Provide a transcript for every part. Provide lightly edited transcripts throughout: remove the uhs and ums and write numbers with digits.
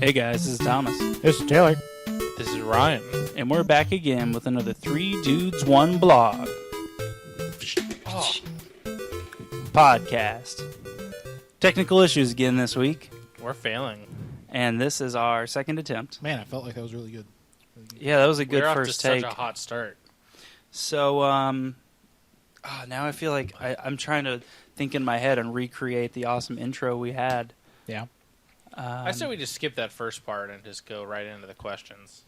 Hey guys, this is Thomas. This is Taylor. This is Ryan. And we're back again with another 3 Dudes, 1 Blog podcast. Technical issues again this week. We're failing. And this is our second attempt. Man, I felt like that was really good. Yeah, that was a good We're first off to take. such a hot start. So, now I feel like I'm trying to think in my head and recreate the awesome intro we had. Yeah. I say we just skip that first part and just go right into the questions.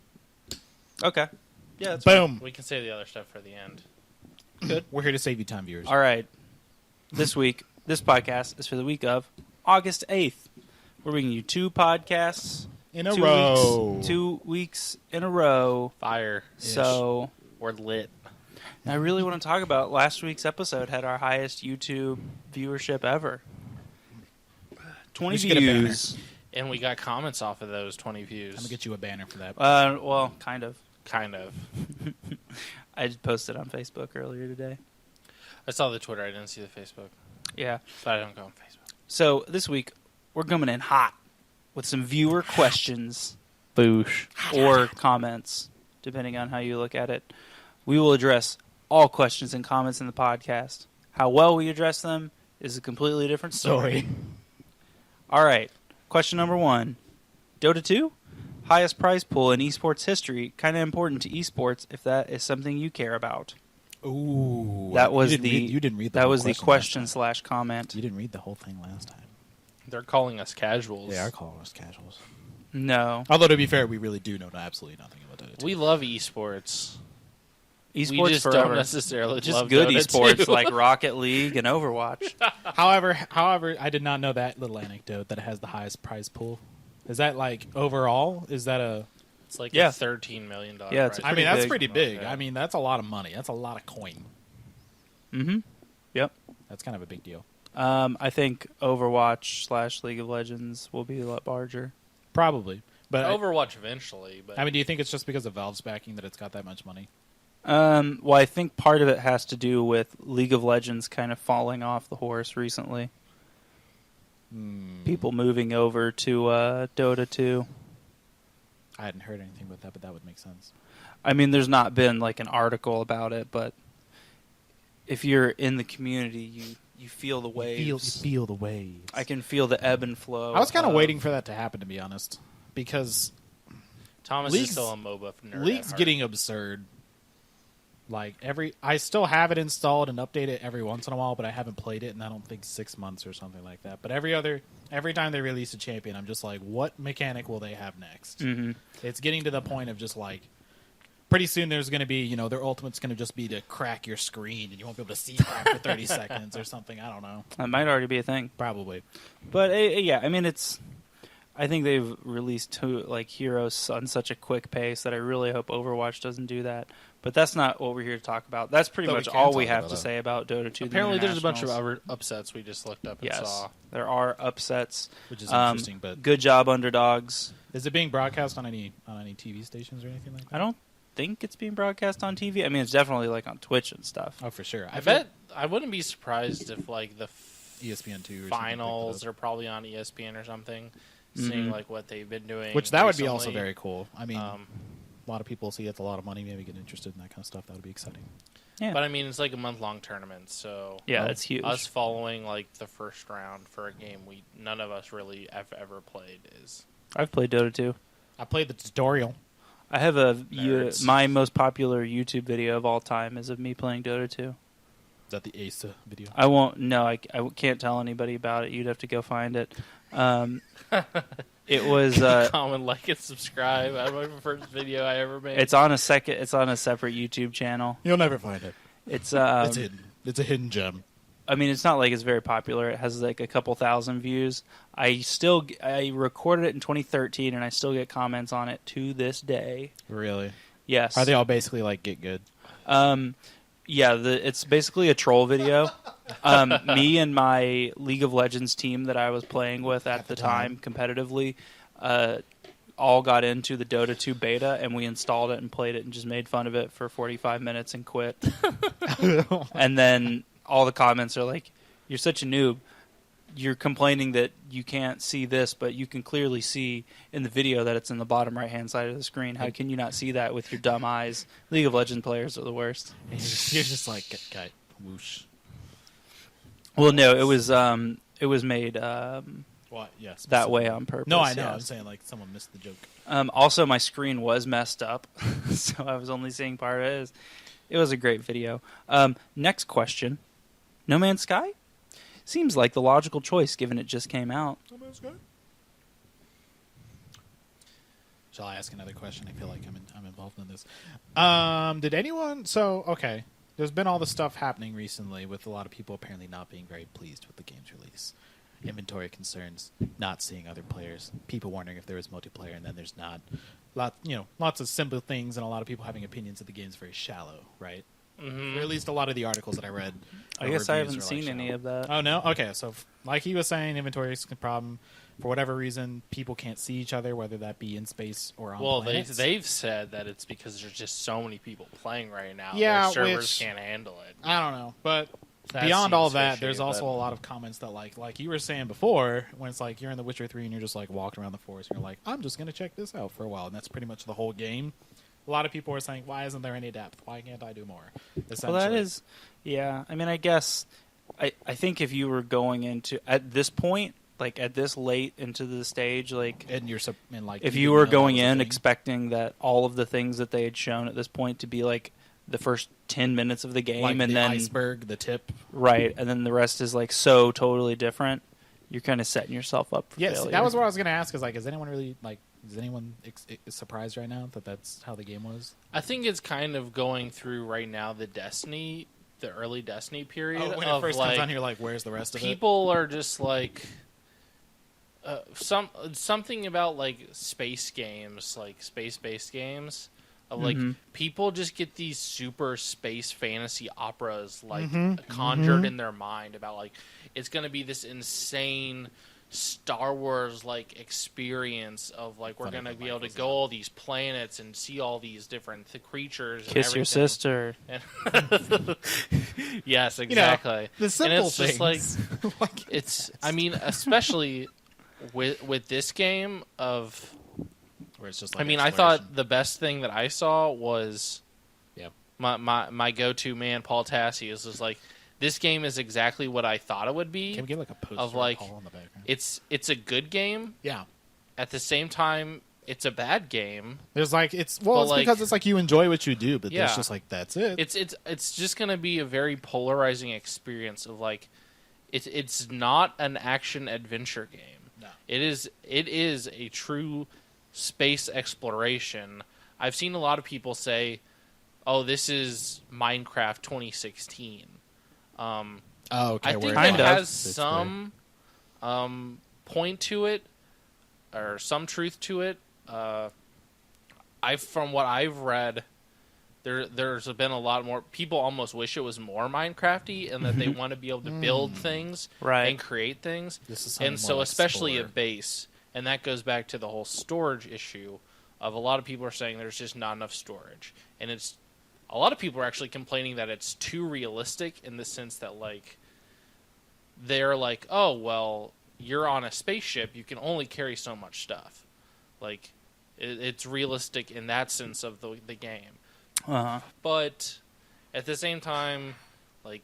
Okay. Yeah, that's Boom. We can save the other stuff for the end. Good. We're here to save you time, viewers. All right. This week, this podcast is for the week of August 8th. We're bringing you 2 podcasts In a row. 2 weeks in a row. Fire. So We're lit. I really want to talk about last week's episode had our highest YouTube viewership ever. 20 We should get a banner. views. And we got comments off of those 20 views. I'm going to get you a banner for that. Well, kind of. Kind of. I just posted on Facebook earlier today. I saw the Twitter. I didn't see the Facebook. Yeah. But I don't go on Facebook. So this week, we're coming in hot with some viewer questions. Boosh. Or comments, depending on how you look at it. We will address all questions and comments in the podcast. How well we address them is a completely different story. All right. Question number 1. Dota 2? Highest prize pool in esports history. Kind of important to esports if that is something you care about. Ooh. That was you didn't read the that whole was the question question / comment. You didn't read the whole thing last time. They're calling us casuals. They are calling us casuals. No. Although, to be fair, we really do know absolutely nothing about Dota 2. We love esports. Esports We just forever. don't necessarily Just love good Dota esports 2. like Rocket League and Overwatch. However, I did not know that little anecdote that it has the highest prize pool. Is that like overall? Is that a... It's like Yeah. a $13 million Yeah, it's prize. pretty that's big. pretty big. Okay. I mean, that's a lot of money. That's a lot of coin. Mm-hmm. Yep. That's kind of a big deal. I think Overwatch / League of Legends will be a lot larger. Probably. But Overwatch eventually. But I mean, do you think it's just because of Valve's backing that it's got that much money? Well, I think part of it has to do with League of Legends kind of falling off the horse recently. People moving over to Dota 2. I hadn't heard anything about that, but that would make sense. I mean, there's not been like an article about it, but if you're in the community, you feel the waves. You feel the waves. I can feel the ebb and flow. I was kind of waiting for that to happen, to be honest, because Thomas League's- is still a MOBA nerd. League's at heart. getting absurd. Like I still have it installed and update it every once in a while, but I haven't played it in I don't think 6 months or something like that. But every time they release a champion, I'm just like, what mechanic will they have next? Mm-hmm. It's getting to the point of just like, pretty soon there's going to be, their ultimate's going to just be to crack your screen and you won't be able to see crap for 30 seconds or something. I don't know. That might already be a thing. Probably. But yeah, I mean, I think they've released 2 heroes on such a quick pace that I really hope Overwatch doesn't do that. But that's not what we're here to talk about. That's pretty Though we much can all we talk have about to that. say about Dota 2. Apparently, there's a bunch of Internationals. other upsets we just looked up and Yes, saw. there are upsets. Which is interesting, but Good job, underdogs. is it being broadcast on any TV stations or anything like that? I don't think it's being broadcast on TV. I mean, it's definitely on Twitch and stuff. Oh, for sure. I bet I wouldn't be surprised if the ESPN2 or finals something are probably on ESPN or something. Seeing what they've been doing, which that would be recently. also very cool. I mean, Um, a lot of people see it's a lot of money, maybe get interested in that kind of stuff. That would be exciting. Yeah, But I mean, it's like a month-long tournament, so yeah, that's huge. us following the first round for a game none of us really have ever played is. I've played Dota 2. I played the tutorial. I have Nerds. my most popular YouTube video of all time is of me playing Dota 2. Is that the Ace video? I won't. No, I can't tell anybody about it. You'd have to go find it. It was. Comment, like, and subscribe. That was my first video I ever made. It's on a separate YouTube channel. You'll never find it. It's It's hidden. It's a hidden gem. I mean, it's not like it's very popular. It has like a couple thousand views. I recorded it in 2013, and I still get comments on it to this day. Really? Yes. Are they all basically like get good? Yeah, it's basically a troll video. Me and my League of Legends team that I was playing with at the time competitively all got into the Dota 2 beta, and we installed it and played it and just made fun of it for 45 minutes and quit. And then all the comments are like, "You're such a noob." you're complaining that you can't see this, but you can clearly see in the video that it's in the bottom right-hand side of the screen. How can you not see that with your dumb eyes? League of Legends players are the worst. You're just like, guy, whoosh. Well, no, it was made What? Yes. that way on purpose. No, I know. yes. I'm saying like someone missed the joke. Also, my screen was messed up, so I was only seeing part of it. It was a great video. Next question. No Man's Sky? Seems like the logical choice given it just came out. No Man's Sky. Shall I ask another question? I feel like I'm involved in this. Did anyone... So, okay. There's been all the stuff happening recently with a lot of people apparently not being very pleased with the game's release. Inventory concerns, not seeing other players, people wondering if there was multiplayer, and then there's not. Lots of simple things, and a lot of people having opinions that the game's very shallow, right? Mm-hmm. Or at least a lot of the articles that I read. I guess I haven't seen any of that. Oh, no? Okay, so like he was saying, inventory is a problem. For whatever reason, people can't see each other, whether that be in space or on planets. They've said that it's because there's just so many people playing right now. Yeah, their servers which- can't handle it. I don't know, but That beyond all seems that, fishy, there's also but- a lot of comments that like you were saying before, when it's like you're in The Witcher 3 and you're just like walking around the forest and you're like, I'm just going to check this out for a while, and that's pretty much the whole game. A lot of people are saying, why isn't there any depth? Why can't I do more? Well, that is... Yeah, I mean, I guess... I think if you were going into... At this point, like, at this late into the stage, like... And you're and like if you you didn't were know that going was a in thing. expecting that all of the things that they had shown at this point to be, like, the first 10 minutes of the game, like and the then... iceberg, the tip. Right, and then the rest is, like, so totally different, you're kind of setting yourself up for Yes, failure. that was what I was going to ask. Is like, is anyone really like? Is anyone surprised right now that that's how the game was? I think it's kind of going through right now the early Destiny period. Oh, when of it first like, comes on, you're like, where's the rest of it? people are just like something about like space games, like space-based games. Of, like people just get these super space fantasy operas like conjured in their mind about like it's going to be this insane Star Wars like experience of like we're Funny going to that be Mike able to was go there. all these planets and see all these different creatures. And Kiss your everything. sister. And yes, exactly. the simple and it's things. just like it's. I mean, especially with this game of. Where it's just I like mean, I exploration. thought the best thing that I saw was Yep. my go-to man, Paul Tassi, is just like this game is exactly what I thought it would be. Can we get like a poster of, like, Paul in the background? It's a good game. Yeah. At the same time, it's a bad game. There's like it's But, like- because it's like you enjoy what you do, but Yeah. there's just like that's it. It's just gonna be a very polarizing experience of like it's not an action adventure game. No. It is a true space exploration. I've seen a lot of people say, "Oh, this is Minecraft 2016." Oh, okay. I think Kind it of. has some point to it, or some truth to it. From what I've read, there's been a lot more people almost wish it was more Minecrafty, and that they want to be able to build things Right. and create things. This is something And more so like especially Spore. a base, and that goes back to the whole storage issue of a lot of people are saying there's just not enough storage, and it's a lot of people are actually complaining that it's too realistic in the sense that like they're like, oh well, you're on a spaceship, you can only carry so much stuff. Like it's realistic in that sense of the game. Uh-huh. But at the same time, like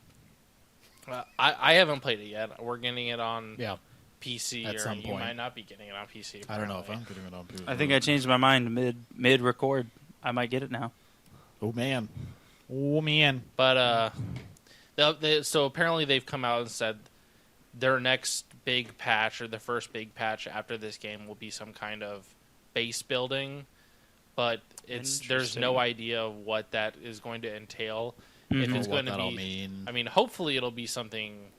I haven't played it yet. We're getting it on Yeah. PC, At or some you point. might not be getting it on PC. I don't know if apparently. I'm getting it on PC. I think I changed my mind mid record. I might get it now. Oh man. Oh man. But so apparently they've come out and said their next big patch, or the first big patch after this game, will be some kind of base building. But there's no Interesting. idea of what that is going to entail. If Mhm. it's Or going what to that'll be, mean. I mean, hopefully it'll be something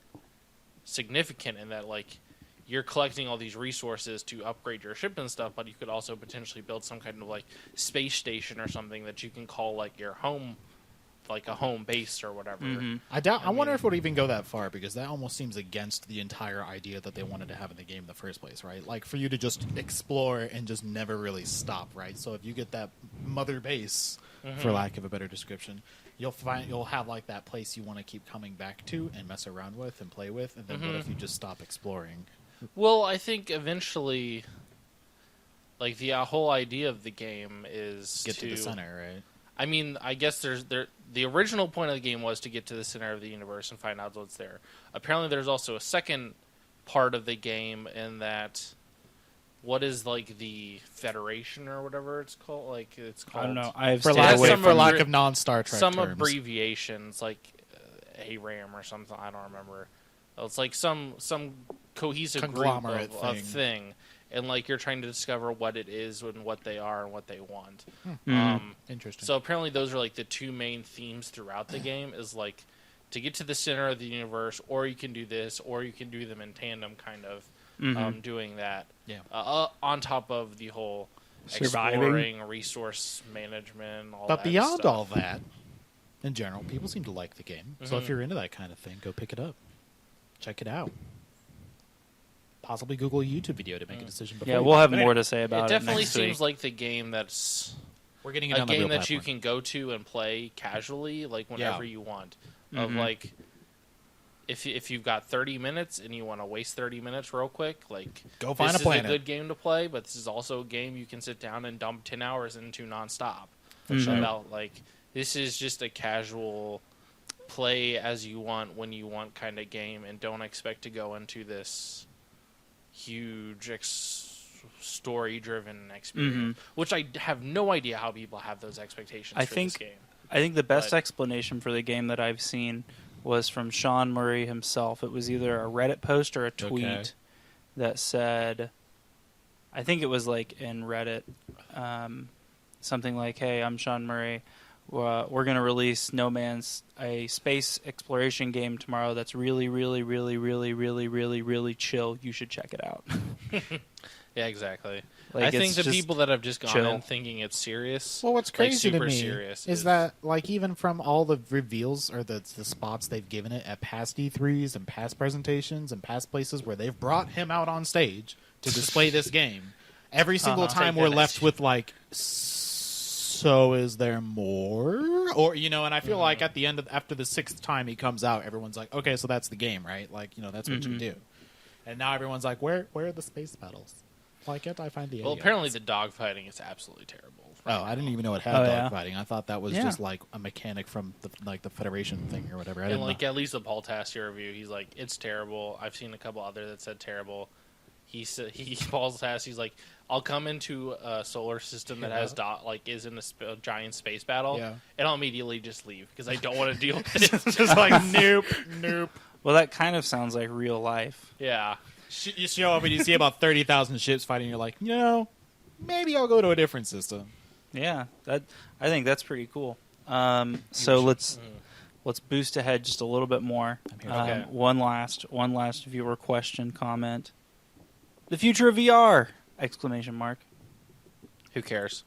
significant in that, like, you're collecting all these resources to upgrade your ship and stuff, but you could also potentially build some kind of like space station or something that you can call like your home, like a home base or whatever. Mhm. I wonder mean- if it would even go that far, because that almost seems against the entire idea that they wanted to have in the game in the first place, right? Like for you to just explore and just never really stop, right? So if you get that mother base, for lack of a better description. You'll have like that place you want to keep coming back to and mess around with and play with, and then what if you just stop exploring? Well, I think eventually, like the whole idea of the game is Get to the center, right? I mean, I guess the original point of the game was to get to the center of the universe and find out what's there. Apparently, there's also a second part of the game in that. What is like the Federation or whatever it's called? Like it's called. I don't know. I've For stayed away for from lack of non-Star Trek some terms. abbreviations like ARAM or something. I don't remember. It's like some cohesive Conglomerate group of thing, and like you're trying to discover what it is and what they are and what they want. Interesting. So apparently those are like the two main themes throughout the game. Is like to get to the center of the universe, or you can do this, or you can do them in tandem, kind of. Doing that, on top of the whole exploring, resource management, all but that beyond stuff. all that, in general, people seem to like the game. So if you're into that kind of thing, go pick it up, check it out. Possibly Google a YouTube video to make a decision. Yeah, we'll have more to say about it. It definitely next seems week. like the game that's we're getting it a on the game real that you platform. can go to and play casually, like whenever you want. Of like. If you've got 30 minutes and you want to waste 30 minutes real quick, like go find this a planet. is a good game to play, but this is also a game you can sit down and dump 10 hours into nonstop. About like this is just a casual play as you want when you want kind of game, and don't expect to go into this huge story-driven experience. Which I have no idea how people have those expectations for this game. I think the best explanation for the game that I've seen was from Sean Murray himself. It was either a Reddit post or a tweet that said, I think it was like in Reddit, something like, "Hey, I'm Sean Murray. We're going to release a space exploration game tomorrow that's really, really, really, really, really, really, really chill. You should check it out." Yeah, exactly. Like, I think it's the just people that have just gone chill. in thinking it's serious. Well, what's crazy super to me serious is that, like, even from all the reveals or the spots they've given it at past E3s and past presentations and past places where they've brought him out on stage to display this game, every single time we're left with, like, so is there more? Or, and I feel like at the end after the 6th time he comes out, everyone's like, okay, so that's the game, right? Like, that's what you do. And now everyone's like, where are the space battles? Why can't I find the Well, apparently the dogfighting is absolutely terrible. Oh, I didn't even know it had dogfighting. I thought that was just like a mechanic from the Federation thing or whatever. And like at least the Paul Tassier review, he's like, it's terrible. I've seen a couple other that said terrible. Paul Tassier's like, I'll come into a solar system that has is in a giant space battle, and I'll immediately just leave because I don't want to deal with it. just like nope. Well, that kind of sounds like real life. Yeah. You show up and you see about 30,000 ships fighting. You're like, maybe I'll go to a different system. Yeah, I think that's pretty cool. So let's boost ahead just a little bit more. Okay. One last viewer question comment. The future of VR! Exclamation mark. Who cares?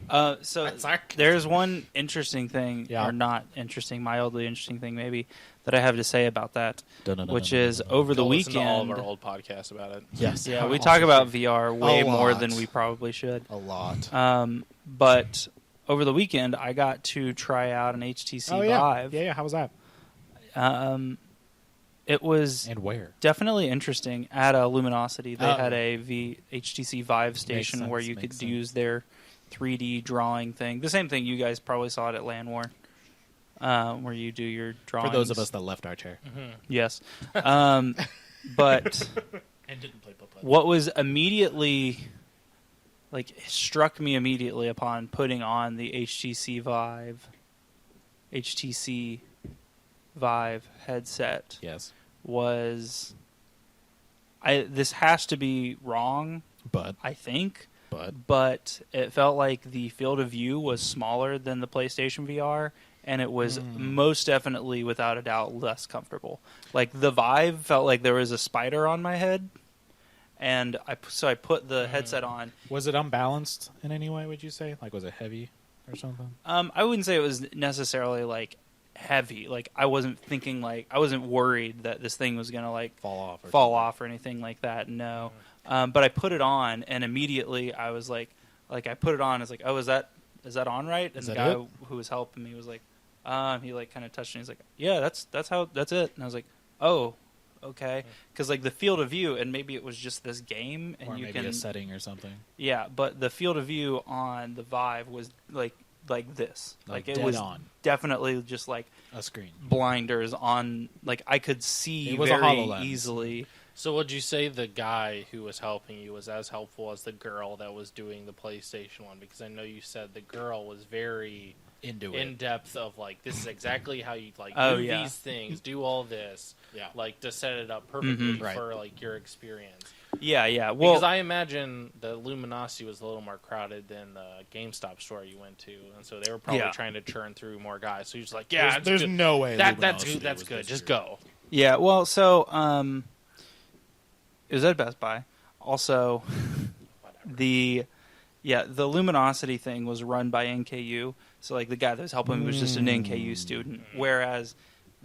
So there's one interesting thing, or not interesting, mildly interesting thing maybe, that I have to say about that, which is over the Listen to all of weekend. our old podcasts about it. Yes. Yeah, we talk about VR way more than we probably should. A lot. But over the weekend, I got to try out an HTC Vive. Yeah. How was that? It was And where? definitely interesting. At a Luminosity, they had a HTC Vive station where you could use their 3D drawing thing. The same thing you guys probably saw it at LAN War, where you do your drawings. For those of us that left our chair. Yes. But And didn't play putt-putt. what was immediately, struck me immediately upon putting on the HTC Vive headset was, this has to be wrong, I think, but it felt like the field of view was smaller than the PlayStation VR, and it was most definitely, without a doubt, less comfortable. Like, the Vive felt like there was a spider on my head, and I put the headset on. Was it unbalanced in any way, would you say? Like, was it heavy or something? I wouldn't say it was necessarily, heavy. I wasn't thinking, I wasn't worried that this thing was going to, fall off or anything like that, no. But I put it on, and immediately I was I put it on, it's like, oh, is that Is that on right?" And Is the that guy it? who was helping me was like, he like kind of touched me. He's like, "Yeah, that's it." And I was like, "Oh, okay." Because like the field of view, and maybe it was just this game, and Or you maybe can a setting or something. yeah, but the field of view on the Vive was like this. Like it dead was on definitely just like a screen. blinders on. Like I could see It was a very HoloLens. easily. So would you say the guy who was helping you was as helpful as the girl that was doing the PlayStation one? Because I know you said the girl was very Into in it. depth of like, this is exactly how you like Oh, do yeah. these things, do all this, Yeah. like to set it up perfectly Right. for like your experience. Yeah, yeah. Well, Because I imagine the Luminosity was a little more crowded than the GameStop store you went to, and so they were probably Yeah. trying to churn through more guys. So you're just like, yeah, There's it's good. no way that's Luminosity good. That's was good. this Just year. go. yeah. Well, so it was at Best Buy. Also, Whatever. the Luminosity thing was run by NKU. So like the guy that was helping me was just an NKU student, whereas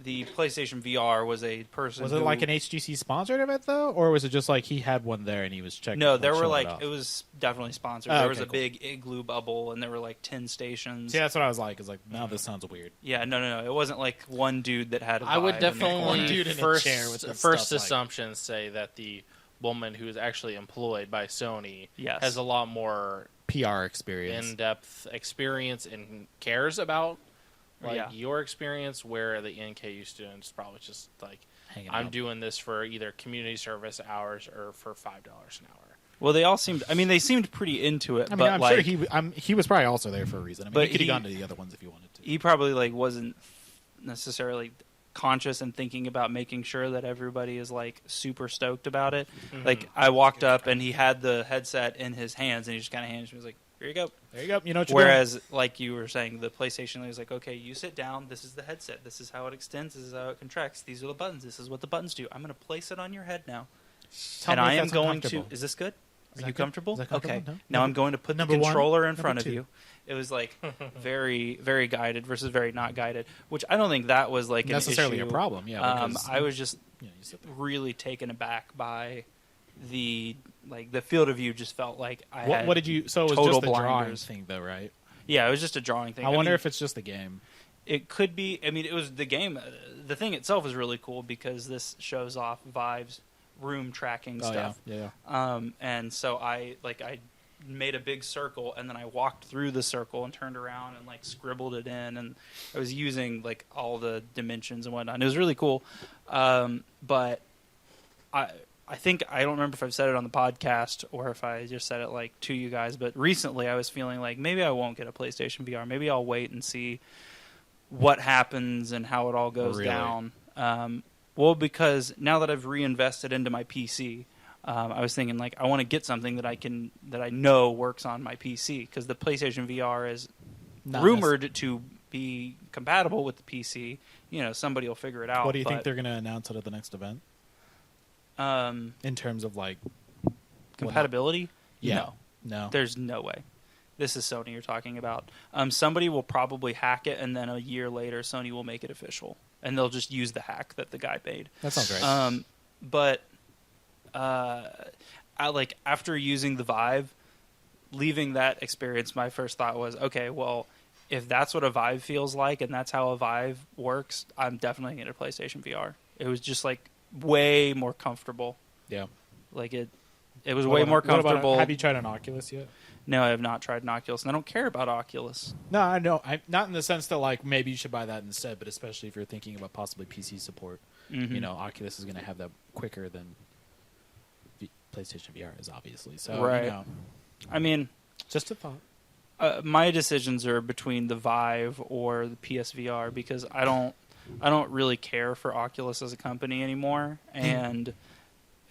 the PlayStation VR was a person. Was it like an HGC sponsored event though, or was it just like he had one there and he was checking? No, there were showing like off? it was definitely sponsored. Oh, There was okay, a cool. big igloo bubble, and there were like 10 stations. See, that's what I was like. Is like now this sounds weird. Yeah, no. It wasn't like one dude that had a I would Vive in the corner. One dude definitely in a first chair with the first stuff like- assumption say that the woman who is actually employed by Sony Yes. has a lot more PR experience. in-depth experience and cares about like Yeah. your experience, where the NKU students probably just like, Hanging I'm out. doing this for either community service hours or for $5 an hour. Well, they all seemed. I mean, they seemed pretty into it. I mean, but I'm like, sure he was probably also there for a reason. I mean, But he could he- have gone to the other ones if he wanted to. he probably like wasn't necessarily conscious and thinking about making sure that everybody is like super stoked about it. Like I walked up and he had the headset in his hands and he just kind of handed me. He was like, "Here you go." There you go. You know what you're Whereas, like you were saying, the PlayStation was like, "Okay, you sit down. This is the headset. This is how it extends. This is how it contracts. These are the buttons. This is what the buttons do. I'm going to place it on your head now, Tell and me I if am that's going to. uncomfortable. Is this good? Is Are that you good? comfortable? Is that comfortable? Okay. No? Now Number- I'm going to put the number one, controller in number front of two. you. It was like very, very guided versus very not guided, which I don't think that was like necessarily an a issue. problem. Yeah, because, I was just you sit there. really taken aback by the field of view. Just felt like I had What did you? So it was total just the drawing blinders. thing, though, right? Yeah, it was just a drawing thing. I wonder mean, if it's just the game. it could be. I mean, it was the game. The thing itself is really cool because this shows off Vive's room tracking Oh stuff. yeah. And so I made a big circle and then I walked through the circle and turned around and like scribbled it in, and I was using like all the dimensions and whatnot. And it was really cool. But I think I don't remember if I've said it on the podcast or if I just said it like to you guys, but recently I was feeling like maybe I won't get a PlayStation VR. Maybe I'll wait and see what happens and how it all goes Really? down. Well, because now that I've reinvested into my PC, I was thinking like I want to get something that I know works on my PC, because the PlayStation VR is Not rumored to be compatible with the PC. You know, somebody will figure it out. What do you think but, they're going to announce at the next event um, in terms of like? compatibility? Yeah. No. No. There's no way. This is Sony you're talking about. Somebody will probably hack it, and then a year later, Sony will make it official, and they'll just use the hack that the guy made. That sounds right. But I like after using the Vive, leaving that experience, my first thought was, okay, well, if that's what a Vive feels like, and that's how a Vive works, I'm definitely getting a PlayStation VR. It was just like way more comfortable. yeah. Like it was What way about- more what about- comfortable. have you tried an Oculus yet? No, I have not tried an Oculus, and I don't care about Oculus. No, I know. Not in the sense that like maybe you should buy that instead, but especially if you're thinking about possibly PC support. Mhm. You know, Oculus is going to have that quicker than PlayStation VR is, obviously. So, Right. you know, I mean, just a thought. my decisions are between the Vive or the PSVR, because I don't really care for Oculus as a company anymore, and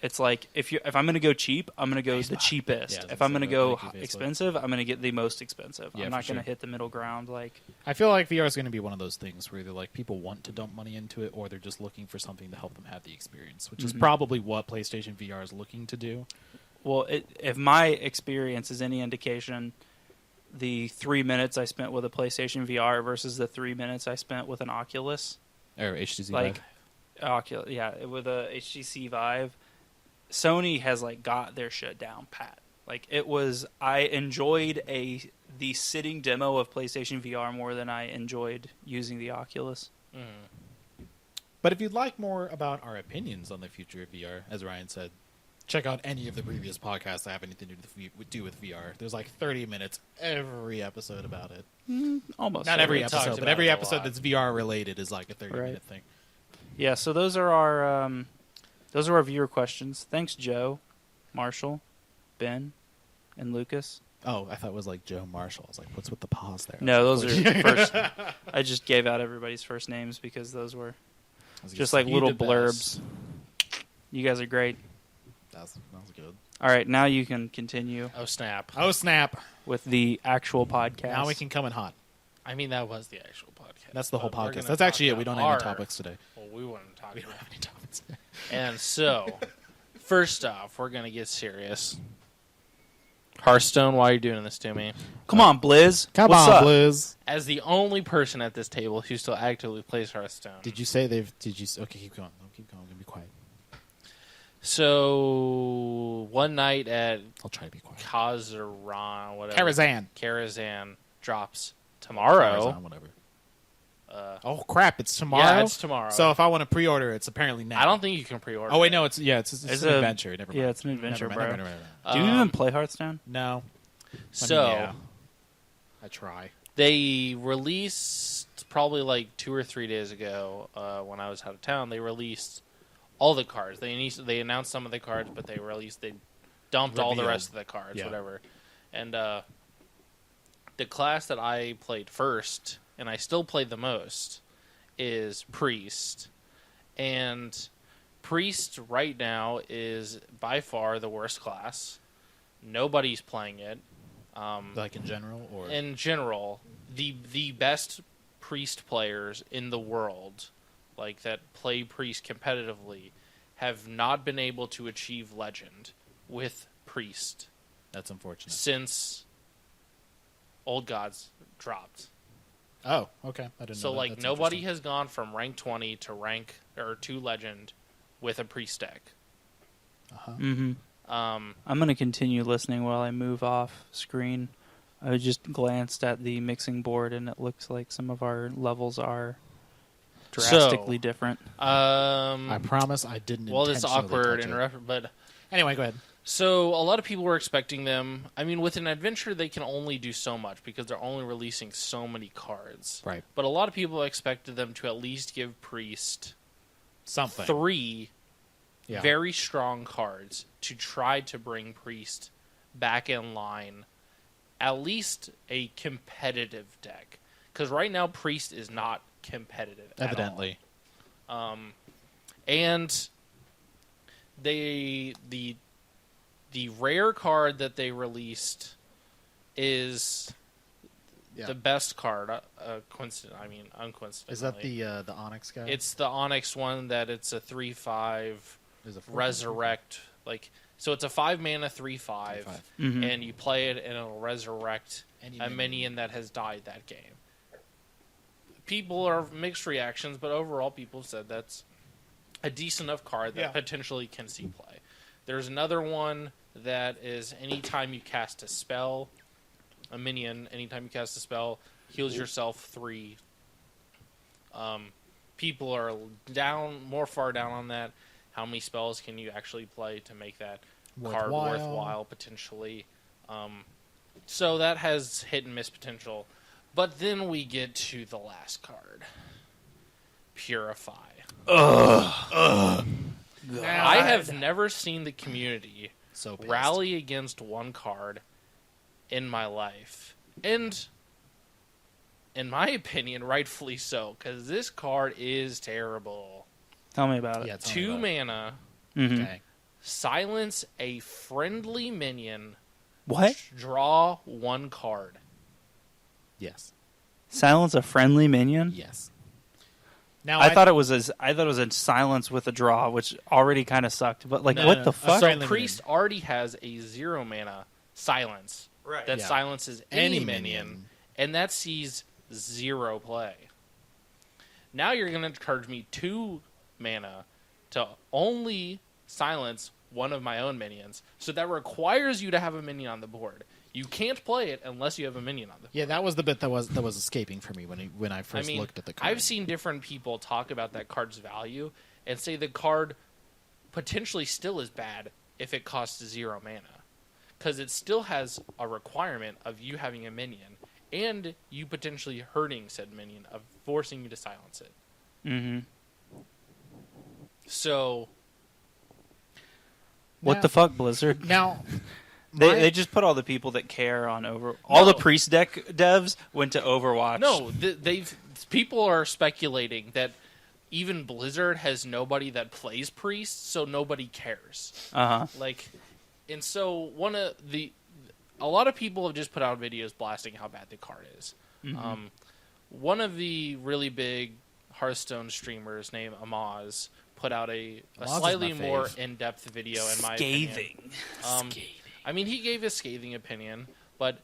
it's like if I'm going to go cheap, I'm going to go the cheapest. Yeah, I was if gonna I'm say going to that. go Thank you, Facebook. expensive, I'm going to get the most expensive. Yeah, I'm not for going to sure. hit the middle ground. Like, I feel like VR is going to be one of those things where either like people want to dump money into it, or they're just looking for something to help them have the experience, which is Mhm. probably what PlayStation VR is looking to do. well, if my experience is any indication, the 3 minutes I spent with a PlayStation VR versus the 3 minutes I spent with an Oculus, Or HTC like Vive. Oculus, with a HTC Vive, Sony has like got their shit down pat. Like it was, I enjoyed the sitting demo of PlayStation VR more than I enjoyed using the Oculus. But if you'd like more about our opinions on the future of VR, as Ryan said, check out any of the previous podcasts that have anything to do with VR. There's like 30 minutes every episode about it. Almost Not every We talked episode, about but every it a episode lot. that's VR related is like a 30-minute thing. Yeah, so those are our viewer questions. Thanks, Joe, Marshall, Ben, and Lucas. Oh, I thought it was like Joe Marshall. I was like, what's with the pause there? No, those are first. I just gave out everybody's first names because those were just like You little the blurbs. best. You guys are great. That was good. All right, now you can continue Oh snap! Oh, snap. with the actual podcast. Now we can come in hot. I mean, that was the actual podcast. That's the whole but we're podcast. gonna That's talk actually it. We don't have any about topics today. Well, we wouldn't talk We don't about have any topics. And so, first off, we're gonna get serious. Hearthstone, why are you doing this to me? Come on, Blizz. Come What's on, up? Blizz. As the only person at this table who still actively plays Hearthstone. Did you say they've? Did you? Okay, keep going. No, keep going. I'm gonna be quiet. So one night at I'll try to be quiet. Kazaran, whatever. Karazhan drops tomorrow. Karazhan, whatever. Oh crap! It's tomorrow. Yeah, it's tomorrow. So if I want to pre-order, it's apparently now. I don't think you can pre-order. Oh wait, it. no. It's an adventure. Never mind. Yeah, it's an adventure, Never mind, bro. never mind. Do you even play Hearthstone? No. So yeah. I try. they released probably like 2 or 3 days ago when I was out of town. They released all the cards. They announced some of the cards, but they dumped all the Revealed. rest of the cards, Yeah. whatever. And the class that I played first, and I still play the most, is Priest. And Priest right now is by far the worst class. Nobody's playing it. Like in general, or In general, the best Priest players in the world, like that play Priest competitively, have not been able to achieve Legend with Priest that's unfortunate. since Old Gods dropped. Oh, okay. I didn't know So that. like That's nobody interesting. has gone from rank 20 to Legend with a Priest deck. Mm-hmm. Um, I'm going to continue listening while I move off screen. I just glanced at the mixing board, and it looks like some of our levels are drastically different. I promise I didn't. well, it's intentionally awkward touch it. interrupt, but Anyway, go ahead. so a lot of people were expecting them. I mean, with an adventure, they can only do so much because they're only releasing so many cards. Right. But a lot of people expected them to at least give Priest Something. 3 Yeah. very strong cards to try to bring Priest back in line. At least a competitive deck. Because right now, Priest is not competitive at all. Evidently. And the rare card that they released is Yeah. the best card. Uncoincidentally. Is that the Onyx guy? It's the Onyx one that it's a 3/5 Is it 4? resurrect. So it's a 5 mana 3/5, 3/5. Mhm. and you play it and it'll resurrect Any a minion that has died that game. People are mixed reactions, but overall, people said that's a decent enough card that Yeah. potentially can see play. There's another one that is anytime you cast a spell, a minion, anytime you cast a spell, heals yourself 3. People are more far down on that. How many spells can you actually play to make that card worthwhile, potentially? So that has hit and miss potential. But then we get to the last card. Purify. I have never seen the community So pissed. rally against one card in my life. And in my opinion, rightfully so, because this card is terrible. Tell me about it. Yeah, tell me 2 about it. mana, Mhm. Okay. silence a friendly minion, What? draw 1 card. Yes. Silence a friendly minion? Yes. Now I thought it was a silence with a draw, which already kind of sucked. But like, No, what no, the no. fuck? Sorry. So Priest already has a 0 mana silence that Yeah. silences any minion, and that sees 0 play. Now you're going to charge me 2 mana to only silence one of my own minions. So that requires you to have a minion on the board. You can't play it unless you have a minion on the board. Yeah, that was the bit that was escaping for me when I first looked at the card. I've seen different people talk about that card's value and say the card potentially still is bad if it costs 0 mana. Because it still has a requirement of you having a minion and you potentially hurting said minion, of forcing you to silence it. Mm-hmm. So... What the fuck, Blizzard? Now... They just put all the people that care on all the priest deck devs went to Overwatch. No, people are speculating that even Blizzard has nobody that plays priest, so nobody cares. And so a lot of people have just put out videos blasting how bad the card is. Mm-hmm. One of the really big Hearthstone streamers named Amaz put out a slightly more in-depth video, in my opinion. Scathing. I mean, he gave a scathing opinion, but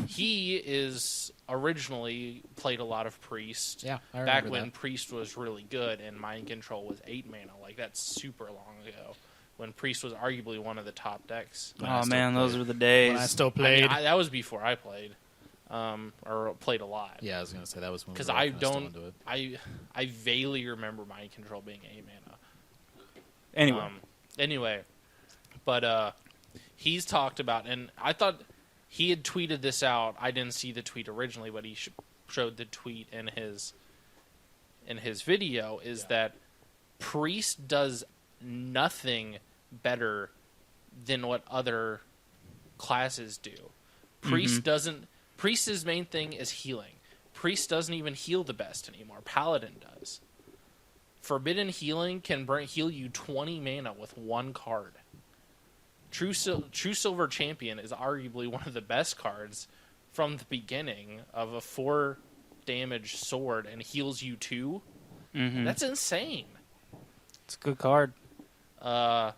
he is originally played a lot of Priest. Yeah, I back remember when that. Priest was really good and Mind Control was 8 mana. Like, that's super long ago. When Priest was arguably one of the top decks. Oh man, those were the days. When I still played. That was before I played, or played a lot. Yeah, I was gonna say that was when. Because I vaguely remember Mind Control being 8 mana. Anyway, but he's talked about, and I thought he had tweeted this out. I didn't see the tweet originally, but he showed the tweet in his video. That Priest does nothing better than what other classes do. Priest's main thing is healing. Priest doesn't even heal the best anymore. Paladin does. Forbidden Healing can heal you 20 mana with 1 card. True Silver Champion is arguably one of the best cards from the beginning, of a 4 damage sword and heals you 2. mm-hmm. That's insane. It's a good card. One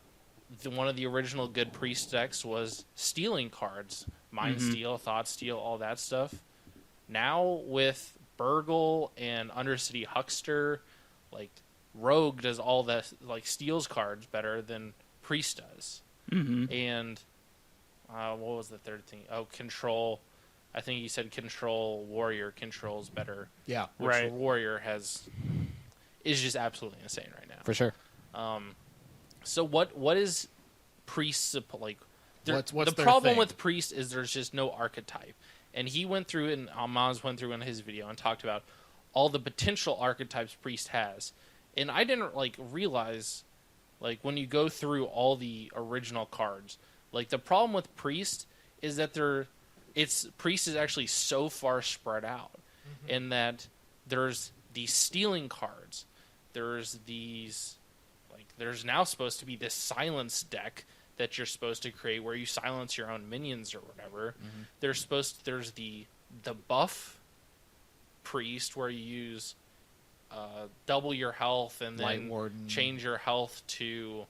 of the original good Priest decks was stealing cards. Mind Steal, Thought Steal, all that stuff. Now with Burgle and Undercity Huckster, like, Rogue does all the steals cards better than Priest does. Mm-hmm. And what was the third thing? Oh, Control. I think he said Control Warrior controls better. Yeah, which Warrior is just absolutely insane right now. For sure. So what is Priest like? What's the their problem thing? with Priest is there's just no archetype. And he went through, and Amaz went through in his video and talked about all the potential archetypes Priest has. And I didn't realize, when you go through all the original cards, the problem with Priest is that Priest is actually so far spread out, in that there's these stealing cards, there's these, there's now supposed to be this silence deck that you're supposed to create where you silence your own minions or whatever. There's the buff Priest where you use double your health and then change your health to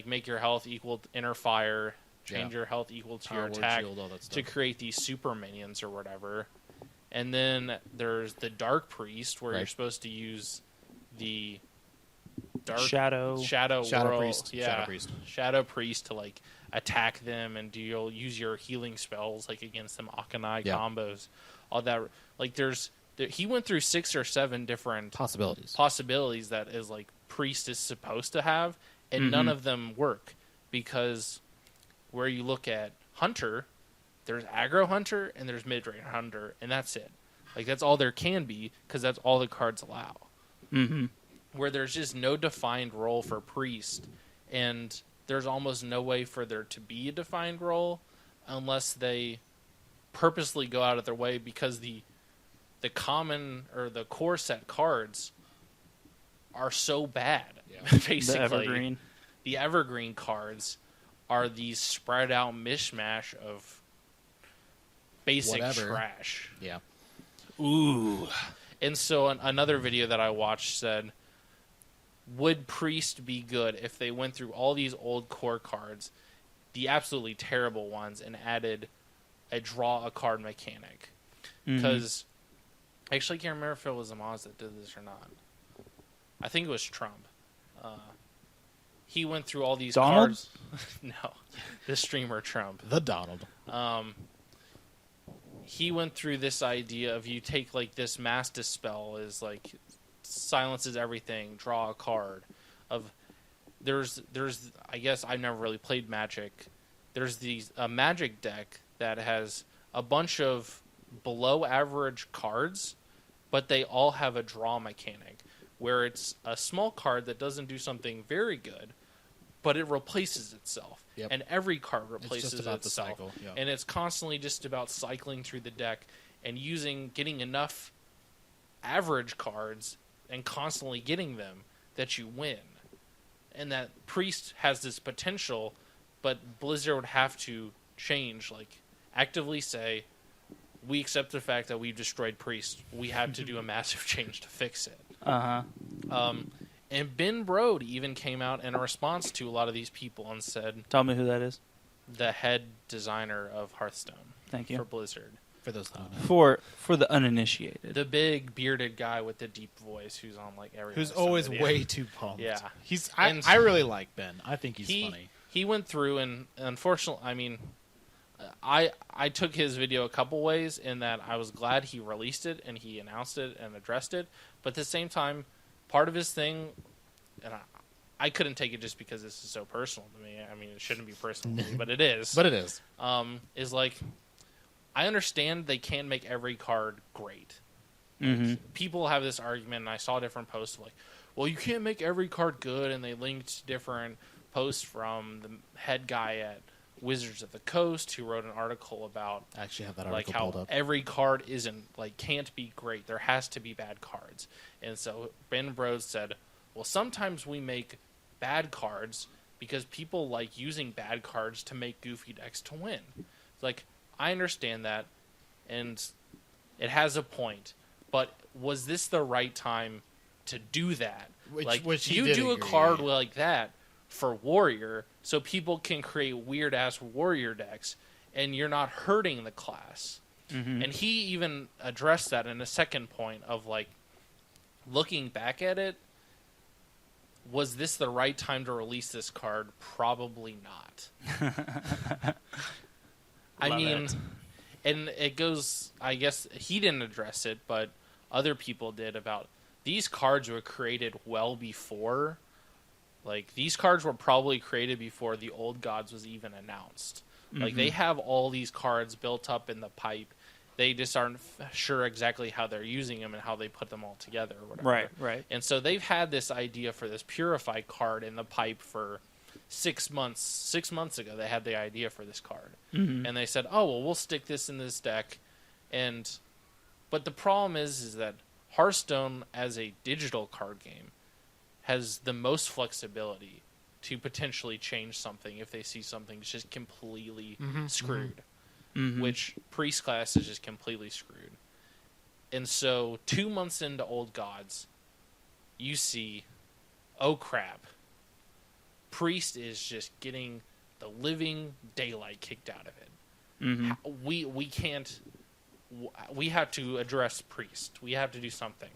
make your health equal to inner fire, change your health equal to your attack, shield, all that stuff. to create these super minions or whatever. And then there's the Dark Priest where you're supposed to use the Dark Shadow Priest. Yeah, Shadow Priest to attack them, and you'll use your healing spells against them, Akanai combos, all that. He went through 6 or 7 different possibilities that is Priest is supposed to have, and none of them work, because where you look at Hunter, there's aggro Hunter and there's mid-range Hunter, and that's it. That's all there can be, because that's all the cards allow. Mm-hmm. Where there's just no defined role for Priest, and there's almost no way for there to be a defined role unless they purposely go out of their way, because the common or the core set cards are so bad. Basically, the evergreen cards are these spread out mishmash of basic trash. Yeah. Ooh. And so another video that I watched said, would Priest be good if they went through all these old core cards, the absolutely terrible ones, and added a draw a card mechanic? Because I actually can't remember if it was Amaz that did this or not. I think it was Trump. he went through all these Donald? cards. No, the streamer Trump. The Donald. He went through this idea of you take like this mass dispel is like silences everything, draw a card. Of there's I guess I've never really played Magic. There's a Magic deck that has a bunch of below average cards, but they all have a draw mechanic where it's a small card that doesn't do something very good, but it replaces itself. Yep. And every card replaces it's just about itself. the cycle. Yep. And it's constantly just about cycling through the deck and getting enough average cards and constantly getting them that you win. And that Priest has this potential, but Blizzard would have to change, like actively say, we accept the fact that we've destroyed Priest. We have to do a massive change to fix it. And Ben Brode even came out in a response to a lot of these people and said, Tell me who that is. the head designer of Hearthstone. Thank you. For Blizzard. For those that don't know. For the uninitiated. The big bearded guy with the deep voice who's on like every Who's Hearthstone always video. way too pumped. Yeah. I really like Ben. I think he's funny. He went through and unfortunately, I mean, I took his video a couple ways in that I was glad he released it and he announced it and addressed it, but at the same time, part of his thing, and I couldn't take it just because this is so personal to me. I mean, it shouldn't be personal to me, but it is. But it is. Is like, I understand they can't make every card great. Mm-hmm. People have this argument, and I saw different posts of like, well, you can't make every card good, and they linked different posts from the head guy at Wizards of the Coast who wrote an article about I actually have that like article pulled how up. every card can't be great. There has to be bad cards. And so Ben Brode said, well, sometimes we make bad cards because people like using bad cards to make goofy decks to win. It's like, I understand that, and it has a point, but was this the right time to do that? Which he you did do a agree, card yeah. like that for Warrior so people can create weird-ass Warrior decks, and you're not hurting the class. Mm-hmm. And he even addressed that in a second point of, like, looking back at it, was this the right time to release this card? Probably not. I Love mean, it. and it goes, I guess he didn't address it, but other people did about these cards were created well before. Like, these cards were probably created before the Old Gods was even announced. Like, they have all these cards built up in the pipe. They just aren't sure exactly how they're using them and how they put them all together or whatever. Right. And so they've had this idea for this Purify card in the pipe for 6 months. 6 months ago, they had the idea for this card. Mm-hmm. And they said, oh, well, we'll stick this in this deck. But the problem is that Hearthstone, as a digital card game, has the most flexibility to potentially change something if they see something just completely screwed. Mm-hmm. Which Priest class is just completely screwed. And so 2 months into Old Gods, you see, oh crap, Priest is just getting the living daylight kicked out of it. Mm-hmm. We can't. We have to address Priest. We have to do something.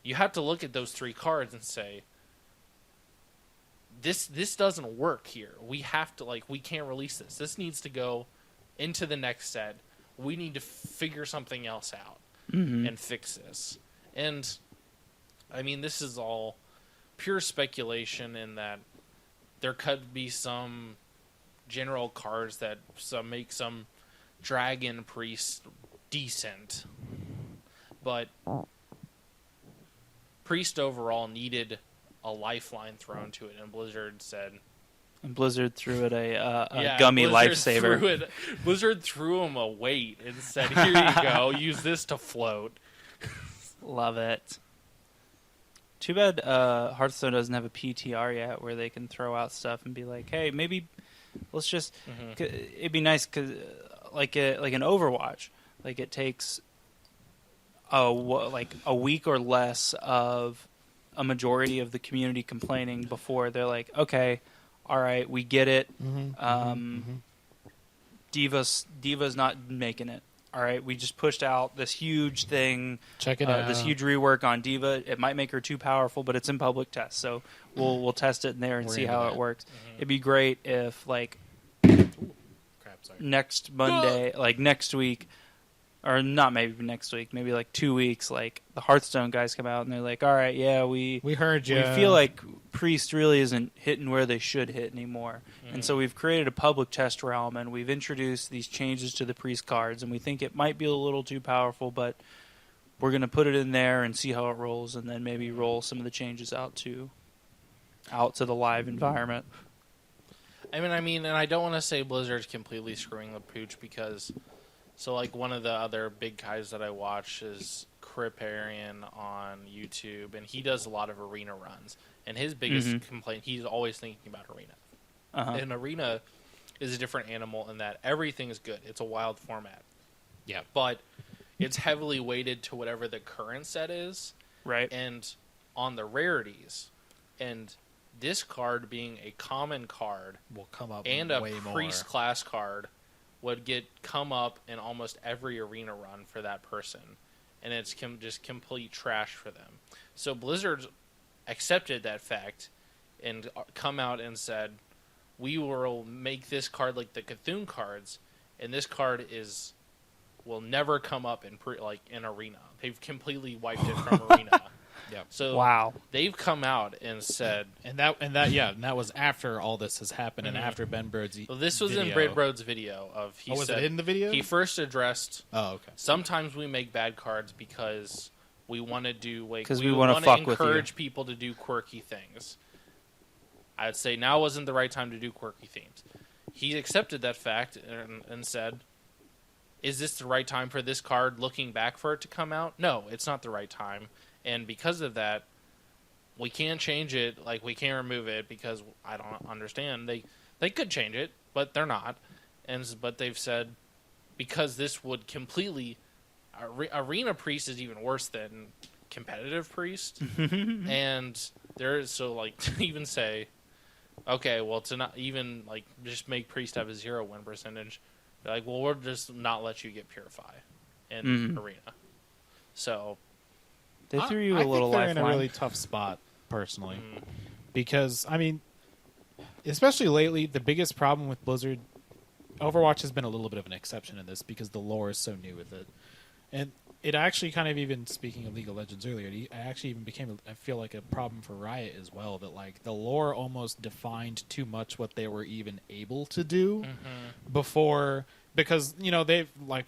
You have to look at those 3 cards and say, this doesn't work here. We have to, like, we can't release this. This needs to go into the next set. We need to figure something else out and fix this. And I mean, this is all pure speculation in that there could be some general cards that make some dragon priest decent, but Priest overall needed a lifeline thrown to it, and Blizzard said, And Blizzard threw it a yeah, gummy Blizzard lifesaver. Blizzard threw him a weight and said, here you go, use this to float. Love it. Too bad Hearthstone doesn't have a PTR yet where they can throw out stuff and be like, hey, maybe let's just... It'd be nice because like an Overwatch, like it takes a week or less of a majority of the community complaining before they're like, okay, all right, we get it. Diva's not making it. all right, we just pushed out this huge thing, Check it out. this huge rework on Diva. It might make her too powerful, but it's in public test, so we'll test it in there and We're see into how that. it works. Mhm. It'd be great if like Crap, sorry. next Monday, like next week, or not maybe next week, maybe like 2 weeks, like the Hearthstone guys come out and they're like, all right, yeah, we heard you. we feel like Priest really isn't hitting where they should hit anymore. And so we've created a public test realm, and we've introduced these changes to the Priest cards, and we think it might be a little too powerful, but we're going to put it in there and see how it rolls, and then maybe roll some of the changes out to the live environment. I mean, and I don't want to say Blizzard's completely screwing the pooch because, so like one of the other big guys that I watch is Criparian on YouTube, and he does a lot of arena runs. And his biggest complaint, he's always thinking about arena. And arena is a different animal in that everything is good. It's a wild format. Yeah. But it's heavily weighted to whatever the current set is. Right. And on the rarities. And this card being a common card will come up and a way priest more. class card would come up in almost every arena run for that person. And it's just complete trash for them. So Blizzard accepted that fact and come out and said, we will make this card like the Cthulhu cards, and this card will never come up in arena. They've completely wiped it from arena. Yeah. So Wow. they've come out and said, and that was after all this has happened and after Ben Brode's well, this was video. in Ben Brode's video of he was said it in the video? he first addressed. Oh, okay. Sometimes we make bad cards because we want to do because we want to fuck with you. encourage people to do quirky things. I'd say now wasn't the right time to do quirky themes. He accepted that fact and said, is this the right time for this card, looking back, for it to come out? No, it's not the right time. And because of that, we can't change it. Like, we can't remove it because I don't understand. They could change it, but they're not. But they've said, because this would completely... Arena Priest is even worse than competitive Priest. And there's to even say, okay, well, to not even just make Priest have a 0 win percentage, they're like, well, we'll just not let you get Purify in Arena. So They threw you I a little think they're lifeline. in a really tough spot, personally, because I mean, especially lately, the biggest problem with Blizzard, Overwatch has been a little bit of an exception in this because the lore is so new with it, and it actually kind of, even speaking of League of Legends earlier, it actually even became, I feel like, a problem for Riot as well, that the lore almost defined too much what they were even able to do before, because they've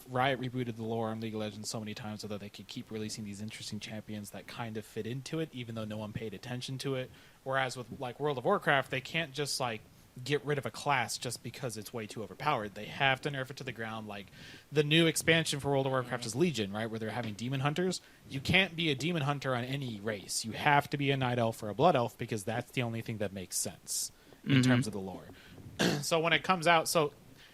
Riot rebooted the lore on League of Legends so many times so that they could keep releasing these interesting champions that kind of fit into it, even though no one paid attention to it. Whereas with World of Warcraft, they can't just get rid of a class just because it's way too overpowered. They have to nerf it to the ground. The new expansion for World of Warcraft is Legion, right, where they're having demon hunters. You can't be a demon hunter on any race. You have to be a night elf or a blood elf because that's the only thing that makes sense in terms of the lore. So when it comes out,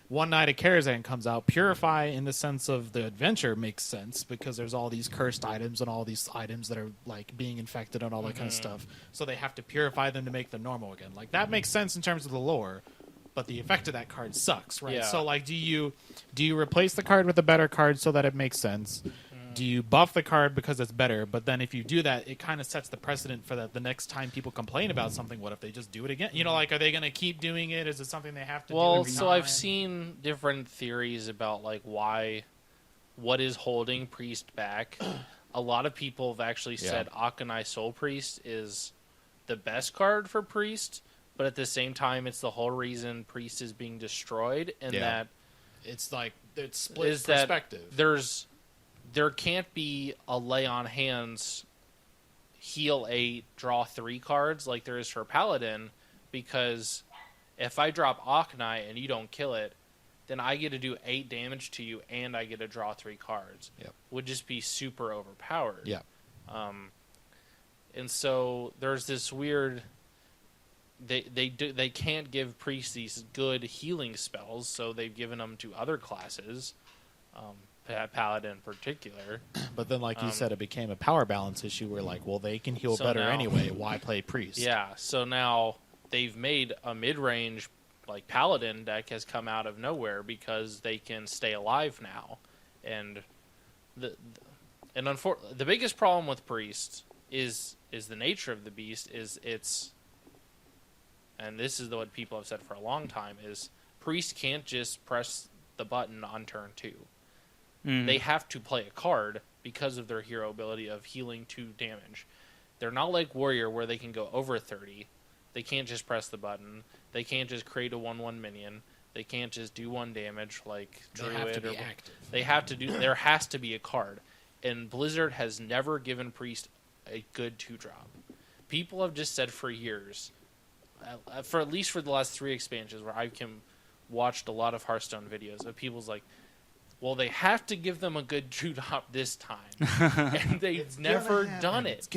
One Night of Karazhan comes out, Purify in the sense of the adventure makes sense because there's all these cursed items and all these items that are being infected and all that kind of stuff. So they have to purify them to make them normal again. That makes sense in terms of the lore, but the effect of that card sucks, right? Yeah. So do you replace the card with a better card so that it makes sense? Do you buff the card because it's better? But then if you do that, it kind of sets the precedent for that the next time people complain about something, what if they just do it again? Are they going to keep doing it? Is it something they have to do every so time? I've seen different theories about what is holding Priest back. A lot of people have actually said Akanai Soul Priest is the best card for Priest, but at the same time, it's the whole reason Priest is being destroyed, and that it's split is perspective. That there can't be a lay on hands, heal 8, draw 3 cards like there is for Paladin, because if I drop Akanai and you don't kill it, then I get to do 8 damage to you and I get to draw 3 cards. Yep. Would just be super overpowered. Yeah. And so there's this weird. They can't give priests these good healing spells, so they've given them to other classes, Paladin in particular. But then, you said, it became a power balance issue where, they can heal better anyway. Why play priest? Yeah. So now they've made a mid-range Paladin deck has come out of nowhere because they can stay alive now, and the biggest problem with Priest is the nature of the beast. And this is what people have said for a long time, is Priest can't just press the button on turn 2. They have to play a card because of their hero ability of healing 2 damage. They're not like Warrior where they can go over 30. They can't just press the button. They can't just create a 1/1 minion. They can't just do 1 damage like Druid. They have to be active. They have to do. There has to be a card, and Blizzard has never given Priest a good 2-drop. People have just said for years, for at least for the last 3 expansions, where I watched a lot of Hearthstone videos of people's like, well, they have to give them a good 2-drop this time, and they've never done it.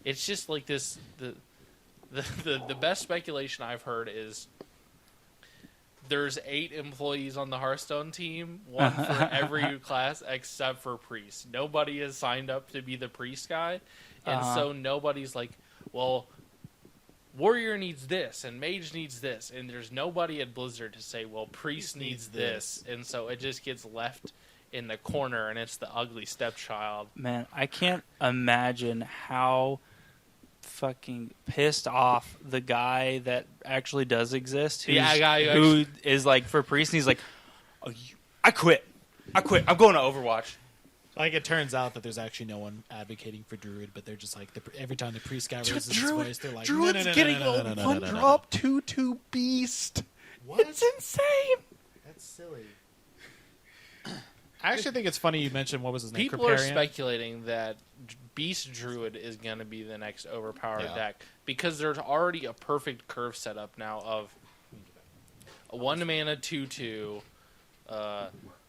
It's just like this. The best speculation I've heard is there's 8 employees on the Hearthstone team, 1 for every class except for Priest. Nobody has signed up to be the Priest guy, and so nobody's like, well, Warrior needs this, and Mage needs this, and there's nobody at Blizzard to say, well, Priest needs this, and so it just gets left in the corner, and it's the ugly stepchild. Man, I can't imagine how fucking pissed off the guy that actually does exist, who is like for Priest, and he's like, oh, I quit, I'm going to Overwatch. Like, it turns out that there's actually no one advocating for Druid, but they're just like, every time the Priest guy raises his voice, they're like, Druid's getting a 1-drop 2/2 beast. What? It's insane. That's silly. I actually think it's funny you mentioned, what was his name? People are Kripparrian? speculating that Beast Druid is going to be the next overpowered deck, because there's already a perfect curve set up now of a 1 mana 2/2,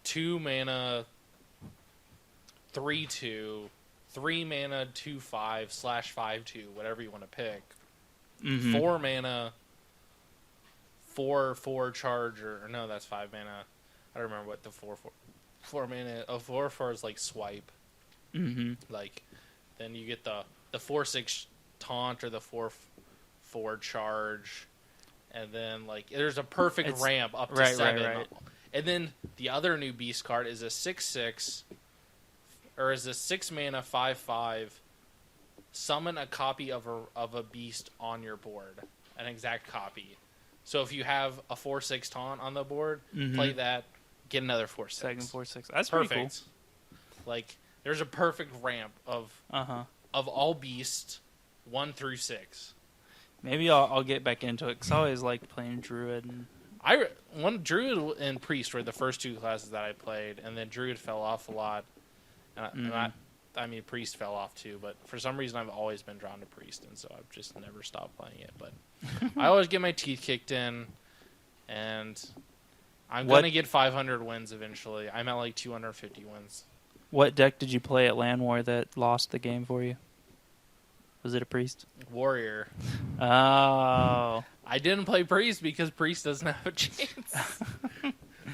2 mana 3/2, 3 mana 2/5/5/2, whatever you want to pick. 4 mana 4/4 charge, or no, that's 5 mana. I don't remember what the 4 mana. 4/4 is like swipe. Like, then you get the 4/6 taunt or the 4/4 charge, and then like there's a perfect ramp up to 7. Right. And then the other new beast card is a 6/6. Or is a 6 mana 5/5, summon a copy of a beast on your board, an exact copy. So if you have a 4/6 taunt on the board, play that, get another 4/6. Second 4/6. That's perfect. pretty cool. Like, there's a perfect ramp of all beasts 1 through 6. Maybe I'll get back into it, because I always liked playing Druid. And Druid and Priest were the first 2 classes that I played, and then Druid fell off a lot. I mean, Priest fell off too, but for some reason I've always been drawn to Priest, and so I've just never stopped playing it. But I always get my teeth kicked in, and I'm going to get 500 wins eventually. I'm at like 250 wins. What deck did you play at LAN War that lost the game for you? Was it a Priest? Warrior. Oh. I didn't play Priest because Priest doesn't have a chance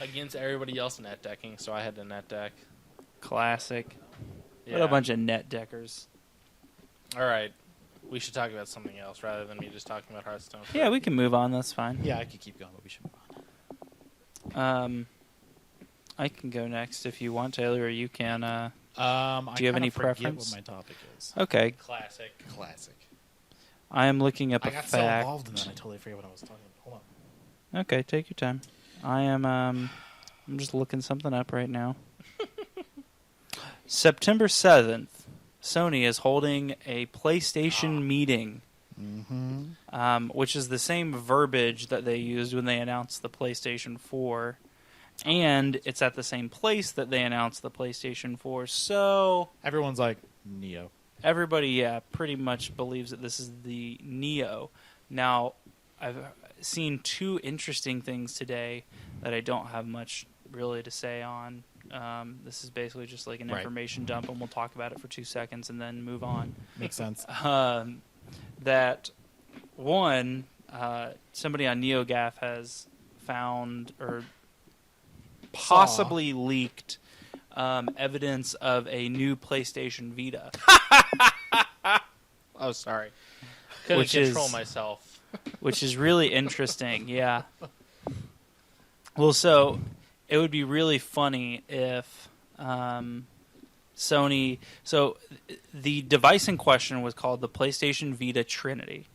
against everybody else net decking, so I had to net deck. Classic. Yeah. What a bunch of net deckers. All right. We should talk about something else rather than me just talking about Hearthstone. Yeah, we can move on. That's fine. Yeah, I could keep going, but we should move on. I can go next if you want, Taylor, or you can. Do you have any preference? What my topic is. Okay. Classic. I am looking up a got fact. so involved in that I totally forget what I was talking about. Hold on. Okay, take your time. I'm just looking something up right now. September 7th, Sony is holding a PlayStation meeting, which is the same verbiage that they used when they announced the PlayStation 4, and it's at the same place that they announced the PlayStation 4, so Everyone's like, Neo. everybody, pretty much believes that this is the Neo. Now, I've seen 2 interesting things today that I don't have much really to say on. This is basically just like an information dump, and we'll talk about it for 2 seconds and then move on. Makes sense. That one, somebody on NeoGAF has found or possibly leaked evidence of a new PlayStation Vita. Oh, sorry. Couldn't control myself. Which is really interesting, yeah. Well, so it would be really funny if Sony. So the device in question was called the PlayStation Vita Trinity,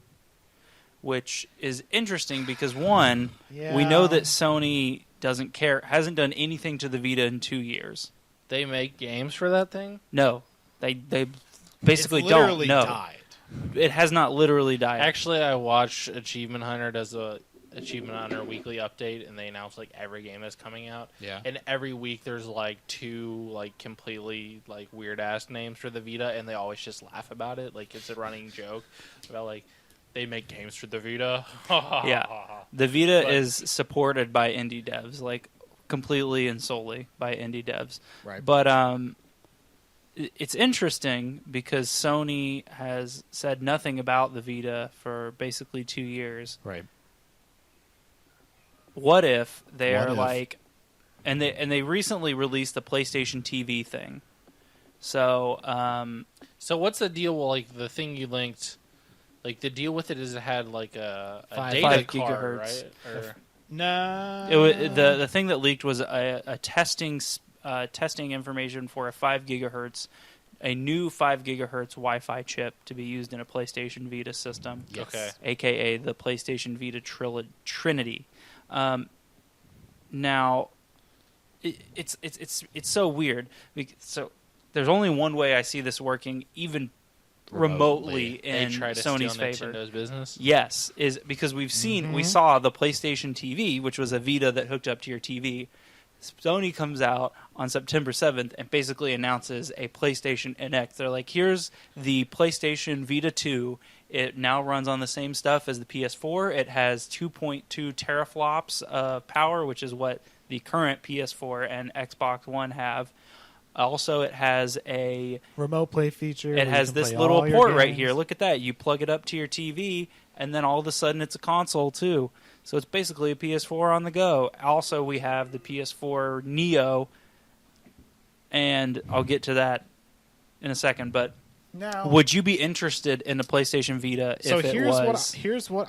which is interesting because one, we know that Sony doesn't care, hasn't done anything to the Vita in 2 years. They make games for that thing? No, they basically It's literally don't. No, died. it has not literally died. Actually, I watched Achievement Hunter does a Achievement Hunter weekly update, and they announce like every game that's coming out. Yeah. And every week there's like 2 like completely like weird ass names for the Vita, and they always just laugh about it, like it's a running joke about like they make games for the Vita. Yeah. The Vita is supported by indie devs, like completely and solely by indie devs. Right. But it's interesting because Sony has said nothing about the Vita for basically 2 years. Right. What if they What are if? like, and they recently released the PlayStation TV thing. So So what's the deal with like the thing you linked? Like the deal with it is it had like a data 5 card, gigahertz. right? Or, No. it was, the thing that leaked was a testing information for a 5 gigahertz, a new 5 gigahertz Wi-Fi chip to be used in a PlayStation Vita system. Yes. Okay. AKA the PlayStation Vita Trinity. Now, it's so weird. So there's only one way I see this working, even remotely they in try to Sony's steal favor. Nintendo's business. Yes, is because we saw the PlayStation TV, which was a Vita that hooked up to your TV. Sony comes out on September 7th and basically announces a PlayStation NX. They're like, here's the PlayStation Vita 2. It now runs on the same stuff as the PS4. It has 2.2 teraflops of power, which is what the current PS4 and Xbox One have. Also, it has a remote play feature. it has this little port right here. Look at that. You plug it up to your TV, and then all of a sudden it's a console too. So it's basically a PS4 on the go. Also, we have the PS4 Neo, and I'll get to that in a second. But Now, would you be interested in a PlayStation Vita if it was? Here's what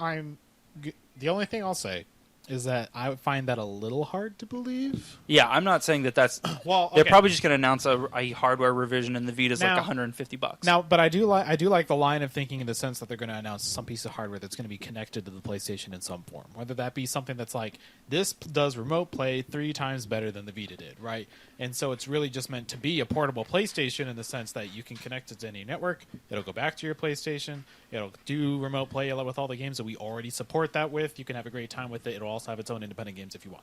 the only thing I'll say is that I find that a little hard to believe. Yeah, I'm not saying that that's. Well, They're probably just going to announce a hardware revision, and the Vita's Now- like $150. Now, but I do like the line of thinking in the sense that they're going to announce some piece of hardware that's going to be connected to the PlayStation in some form. Whether that be something that's like this does remote play 3 times better than the Vita did, right? And so it's really just meant to be a portable PlayStation in the sense that you can connect it to any network. It'll go back to your PlayStation. It'll do remote play with all the games that we already support that with. You can have a great time with it. It'll also have its own independent games if you want.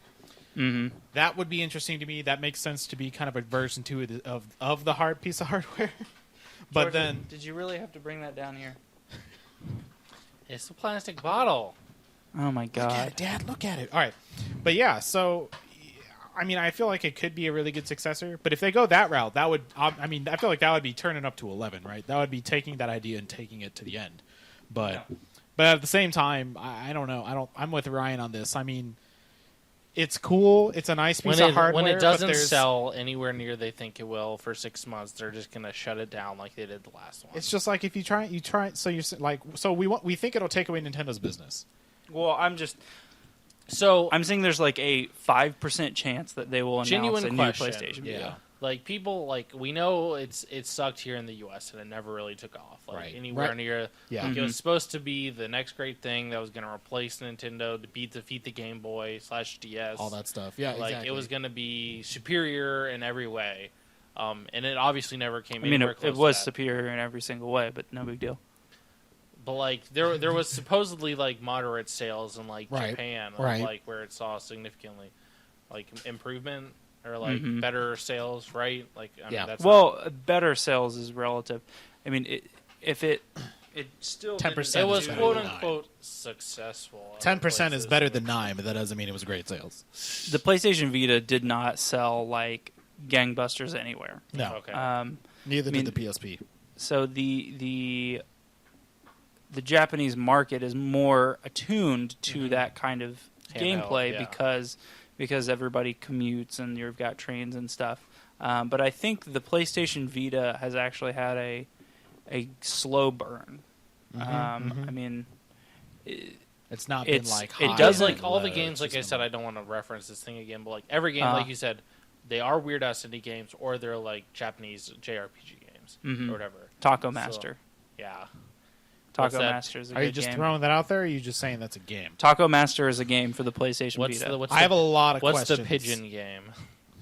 Mm-hmm. That would be interesting to me. That makes sense to be kind of a version 2 of the hard piece of hardware. But Jordan, then did you really have to bring that down here? It's a plastic bottle. Oh my Look at god! it, Dad. Look at it. All right. But yeah, so, I mean, I feel like it could be a really good successor. But if they go that route, that would, I feel like that would be turning up to 11, right? That would be taking that idea and taking it to the end. But at the same time, I don't know. I'm with Ryan on this. I mean, it's cool. It's a nice piece of hardware. When it but doesn't there's- sell anywhere near they think it will for 6 months, they're just going to shut it down like they did the last one. It's just like if you try. So you're like, so we think it'll take away Nintendo's business. Well, I'm saying there's like a 5% chance that they will announce Genuine a new question. PlayStation. Yeah. Like people, like we know it sucked here in the U.S. and it never really took off. Like Right. anywhere Right. near. Yeah. Like, it was supposed to be the next great thing that was going to replace Nintendo to defeat the Game Boy / DS. All that stuff. Yeah. Like exactly. it was going to be superior in every way, and it obviously never came. I mean, anywhere it close was to that. superior in every single way, but no big deal. But like there was supposedly like moderate sales in like Right. Japan, Right. like where it saw significantly like improvement or like Mhm. better sales, right? Like I Yeah. mean, that's Better sales is relative. I mean, it still 10% it was is better quote than unquote successful. 10% is Places. better than 9, but that doesn't mean it was great sales. the PlayStation Vita did not sell like gangbusters anywhere. No. Okay. Neither I mean- did the PSP. So the Japanese market is more attuned to Mhm. that kind of Handheld, gameplay yeah. because everybody commutes and you've got trains and stuff. But I think the PlayStation Vita has actually had a slow burn. I mean, It's not It's- been like it high doesn't- and like all the low. games. It's Like just I said, number. I don't want to reference this thing again, but like every game, Uh-huh. like you said, they are weird ass indie games, or they're like Japanese JRPG games or whatever. Taco Master. Yeah. Taco Master is a Are good you just game. throwing that out there, or are you just saying that's a game? Taco Master is a game for the PlayStation Vita. I have a lot of what's questions. the pigeon game?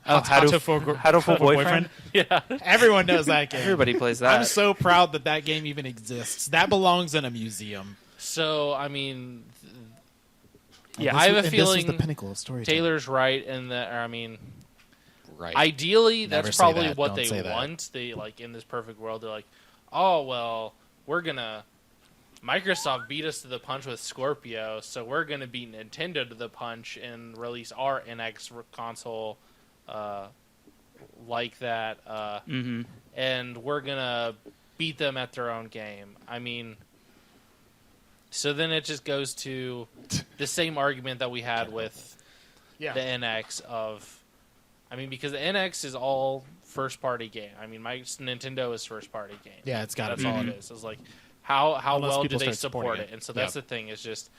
How to Fool Boyfriend? Yeah. Everyone knows that game. Everybody plays that. I'm so proud that game even exists. That belongs in a museum. So, I mean, Yeah. I have a This feeling was the pinnacle of storytelling. Taylor's right in that. Or, I mean, Right. ideally, Never that's say probably that. what Don't they say that. want. They like in this perfect world. They're like, oh well, we're gonna. Microsoft beat us to the punch with Scorpio, so we're gonna beat Nintendo to the punch and release our NX console, like that, and we're gonna beat them at their own game. I mean, so then it just goes to the same argument that we had with the NX of, I mean, because the NX is all first-party game. I mean, Nintendo is first-party game. Yeah, it's got That's to be. all it is. It's like, how Unless well do people they start support supporting it? it. And so that's the thing. Is just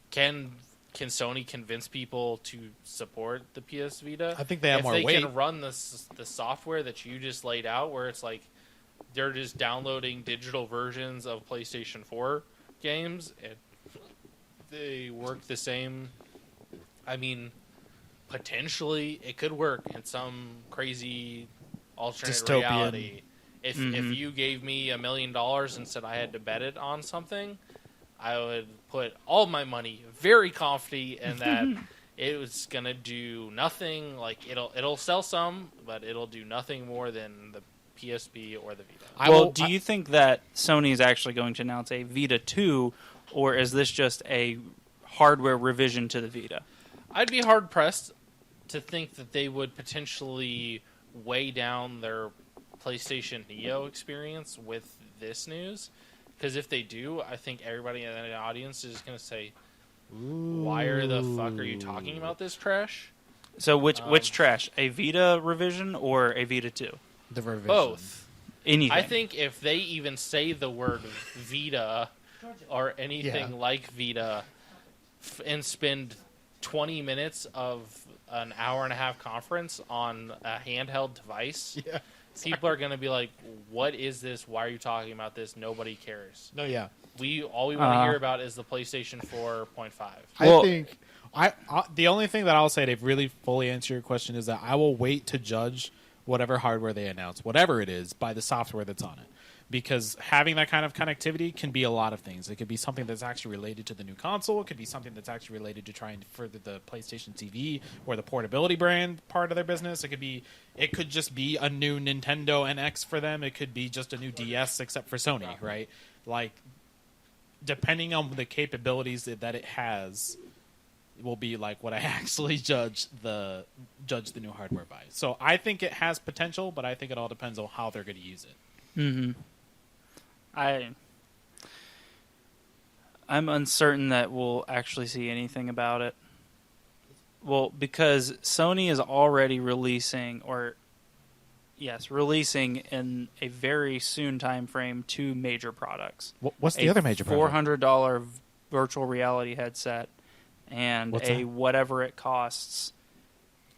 can Sony convince people to support the PS Vita? I think they have if more they weight. can run the software that you just laid out, where it's like they're just downloading digital versions of PlayStation 4 games and they work the same. I mean, potentially it could work in some crazy alternate Dystopian. reality. If you gave me $1 million and said I had to bet it on something, I would put all my money very confident in that it was gonna do nothing. Like it'll sell some, but it'll do nothing more than the PSP or the Vita. Do you think that Sony is actually going to announce a Vita 2, or is this just a hardware revision to the Vita? I'd be hard pressed to think that they would potentially weigh down their PlayStation Neo experience with this news, because if they do, I think everybody in the audience is going to say, "Why the fuck are you talking about this trash?" So which trash? A Vita revision or a Vita 2? The revision. Both. Anything. I think if they even say the word Vita or anything like Vita and spend 20 minutes of an hour and a half conference on a handheld device, people are going to be like, what is this? Why are you talking about this? Nobody cares. No, yeah. All we want to hear about is the PlayStation 4.5. I think the only thing that I'll say to really fully answer your question is that I will wait to judge whatever hardware they announce, whatever it is, by the software that's on it. Because having that kind of connectivity can be a lot of things. It could be something that's actually related to the new console. It could be something that's actually related to trying to further the PlayStation TV or the portability brand part of their business. It could just be a new Nintendo NX for them. It could be just a new DS except for Sony, right? Like, depending on the capabilities that it has, will be like what I actually judge the new hardware by. So I think it has potential, but I think it all depends on how they're going to use it. Mm-hmm. I'm uncertain that we'll actually see anything about it. Well, because Sony is already releasing in a very soon time frame 2 major products. What's the other major product? $400 virtual reality headset and whatever it costs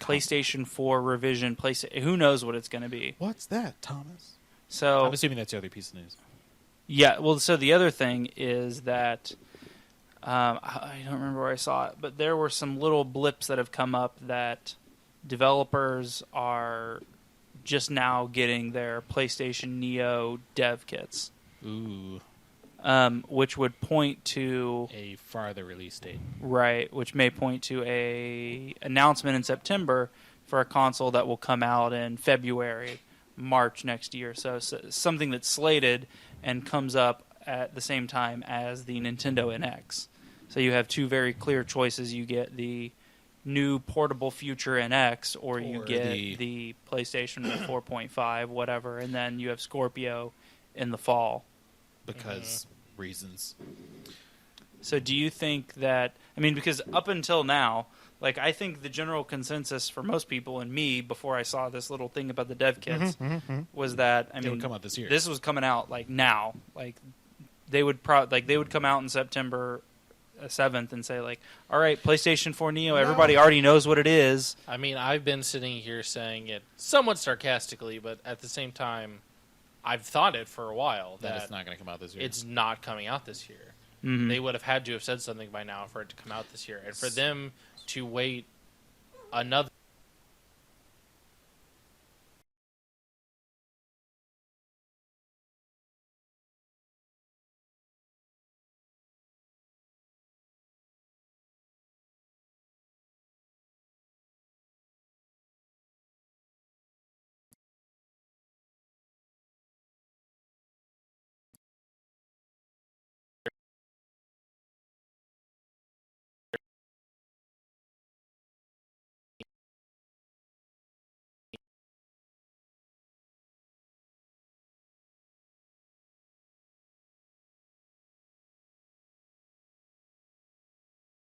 PlayStation 4 revision. Who knows what it's going to be? What's that, Thomas? So I'm assuming that's the other piece of news. Yeah, well, so the other thing is that I don't remember where I saw it, but there were some little blips that have come up that developers are just now getting their PlayStation Neo dev kits. Ooh. Which would point to a farther release date. Right, which may point to a announcement in September for a console that will come out in February, March next year. So something that's slated and comes up at the same time as the Nintendo NX. So you have 2 very clear choices. You get the new portable future NX, or you get the PlayStation 4.5, whatever, and then you have Scorpio in the fall. Because reasons. So do you think that, because up until now, like, I think the general consensus for most people and me before I saw this little thing about the dev kits was that, they would come out this year. This was coming out like now. Like they would come out in September 7th and say like, all right, PlayStation 4 Neo, everybody already knows what it is. I mean, I've been sitting here saying it somewhat sarcastically, but at the same time, I've thought it for a while that it's not going to come out this year. It's not coming out this year. Mm-hmm. They would have had to have said something by now for it to come out this year, and for them to wait another.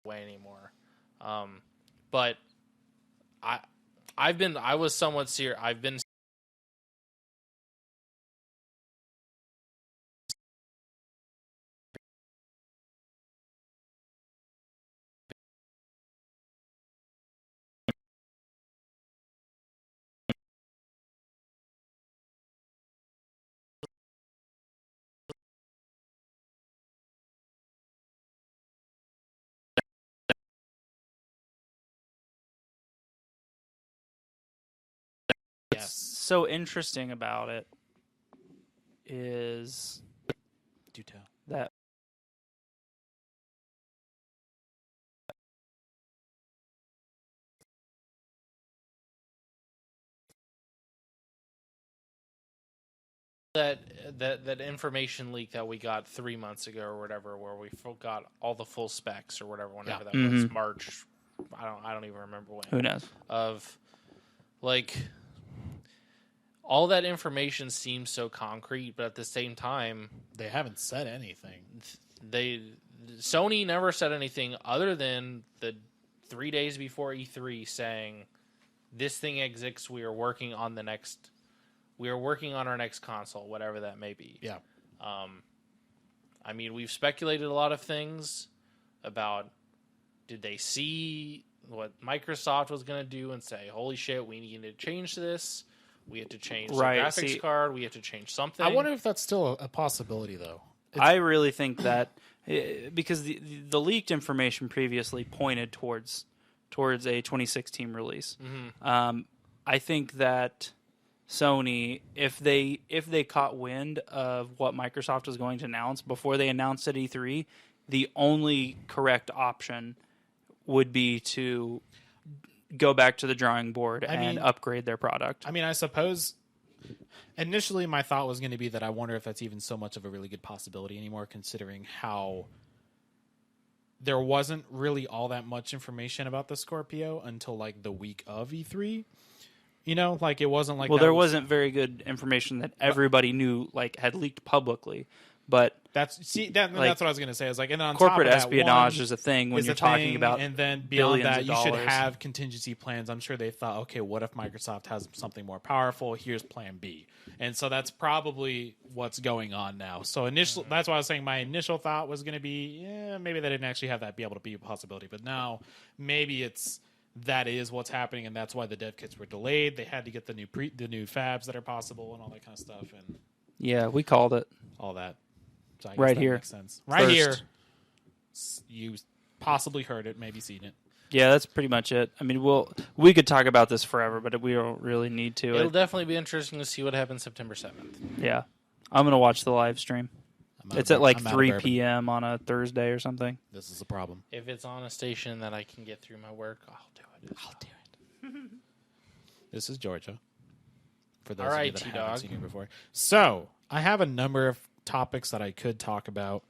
Way anymore, but I was somewhat serious. I've been What's so interesting about it is Do tell. that that information leak that we got 3 months ago or whatever, where we got all the full specs or whatever, whenever that was, March. I don't even remember when. who knows? Of like all that information seems so concrete, but at the same time, They haven't said anything. Sony never said anything other than the 3 days before E3 saying this thing exists. We are working on our next console, whatever that may be. Yeah. I mean, we've speculated a lot of things about did they see what Microsoft was going to do and say, holy shit, we need to change this. We have to change the graphics card. We have to change something. I wonder if that's still a possibility, though. I really think that because the leaked information previously pointed towards a 2016 release. Mm-hmm. I think that Sony, if they caught wind of what Microsoft was going to announce before they announced at E3, the only correct option would be to go back to the drawing board and upgrade their product. I mean, I suppose initially my thought was going to be that I wonder if that's even so much of a really good possibility anymore, considering how there wasn't really all that much information about the Scorpio until like the week of E3. You know, like it wasn't like there wasn't very good information that everybody knew, like had leaked publicly. But that's what I was going to say. Is like, and on corporate top of that, espionage is a thing when you're talking about, and then beyond that, you should dollars. have contingency plans. I'm sure they thought, okay, what if Microsoft has something more powerful? Here's Plan B, and so that's probably what's going on now. So that's why I was saying my initial thought was going to be, maybe they didn't actually have that be able to be a possibility, but now maybe that is what's happening, and that's why the dev kits were delayed. They had to get the new fabs that are possible and all that kind of stuff, and yeah, we called it all that. So I guess right that here. makes sense. Right here, you possibly heard it, maybe seen it. Yeah, that's pretty much it. I mean, we could talk about this forever, but we don't really need to. It'll definitely be interesting to see what happens September 7th. Yeah, I'm gonna watch the live stream. It's at like 3 p.m. on a Thursday or something. This is a problem. If it's on a station that I can get through my work, I'll do it. This is Georgia. For those All of right, you that T-Dog. haven't seen it before. So, I have a number of topics that I could talk about,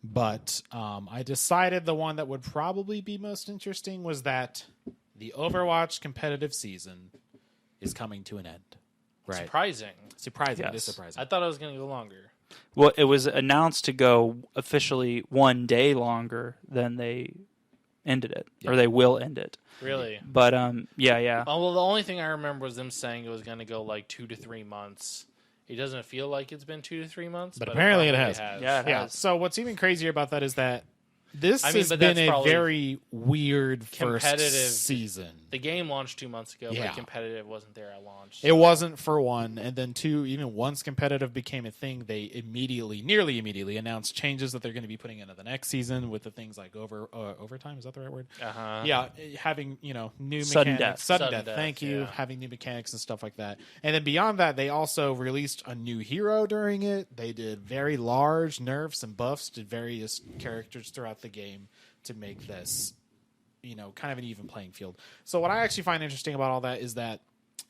but I decided the one that would probably be most interesting was that the Overwatch competitive season is coming to an end. Right. Surprising. It is Yes. surprising. I thought it was going to go longer. Well, it was announced to go officially 1 day longer than they ended it, or they will end it. Really? But yeah. Oh, well, the only thing I remember was them saying it was going to go like 2 to 3 months. It doesn't feel like it's been 2 to 3 months, but apparently it probably has. Yeah, it Yeah. has. So what's even crazier about that is that This I mean, has but been that's a probably very weird first competitive season. The game launched 2 months ago, Yeah. but competitive wasn't there at launch. It wasn't for one, and then two, even once competitive became a thing, they nearly immediately announced changes that they're going to be putting into the next season with the things like overtime. Is that the right word? Uh-huh. Yeah, having new Sudden mechanics, death. sudden death. Thank you. Yeah. Having new mechanics and stuff like that, and then beyond that, they also released a new hero during it. They did very large nerfs and buffs to various characters throughout the game to make this, kind of an even playing field. So what I actually find interesting about all that is that,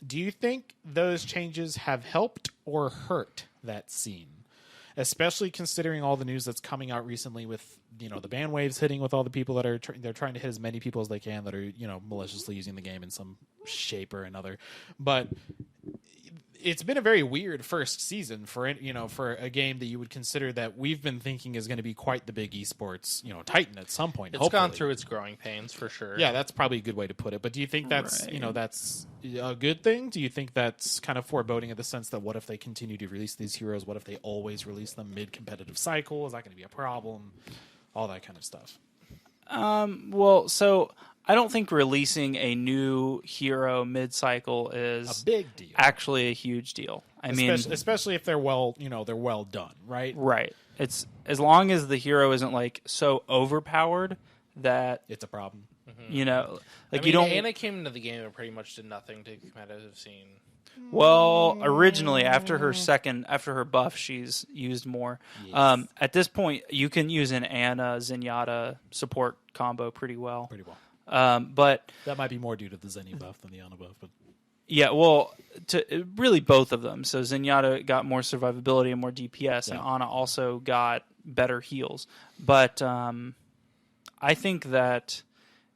do you think those changes have helped or hurt that scene? Especially considering all the news that's coming out recently with, the ban waves hitting with all the people that are they're trying to hit as many people as they can that are, maliciously using the game in some shape or another. But it's been a very weird first season for a game that you would consider that we've been thinking is going to be quite the big esports, titan at some point. It's gone through its growing pains for sure. Yeah, that's probably a good way to put it. But do you think that's Right. that's a good thing? Do you think that's kind of foreboding in the sense that what if they continue to release these heroes? What if they always release them mid-competitive cycle? Is that going to be a problem? All that kind of stuff. Well, so I don't think releasing a new hero mid-cycle is A big deal. actually a huge deal. I mean, especially if they're well done, right? right. It's as long as the hero isn't like so overpowered that It's a problem. like I mean, you don't. Anna came into the game and pretty much did nothing to the competitive scene. Well, originally after her buff, she's used more. Yes. At this point, you can use an Anna Zenyatta support combo pretty well. Pretty well. But That might be more due to the Zenny buff than the Ana buff, but yeah, well, really both of them. So Zenyatta got more survivability and more DPS, and Yeah. Ana also got better heals. But I think that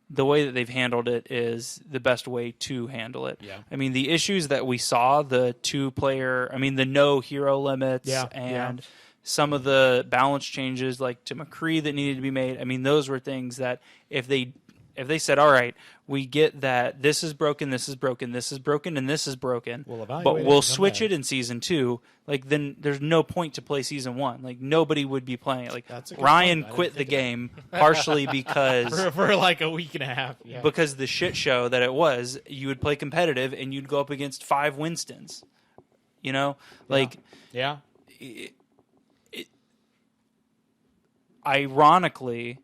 the way that they've handled it is the best way to handle it. Yeah. I mean, the issues that we saw, the the no hero limits Yeah, and yeah. some of the balance changes like to McCree that needed to be made. I mean, those were things that if they said, all right, we get that this is broken, this is broken, this is broken, and this is broken, We'll evaluate but it we'll and come switch back. it in season 2, like then there's no point to play season 1. Like nobody would be playing it. Like That's a good Ryan point. I quit didn't the game partially because for like a week and a half. Yeah. because the shit show that it was, you would play competitive and you'd go up against 5 Winstons. Like yeah. ironically,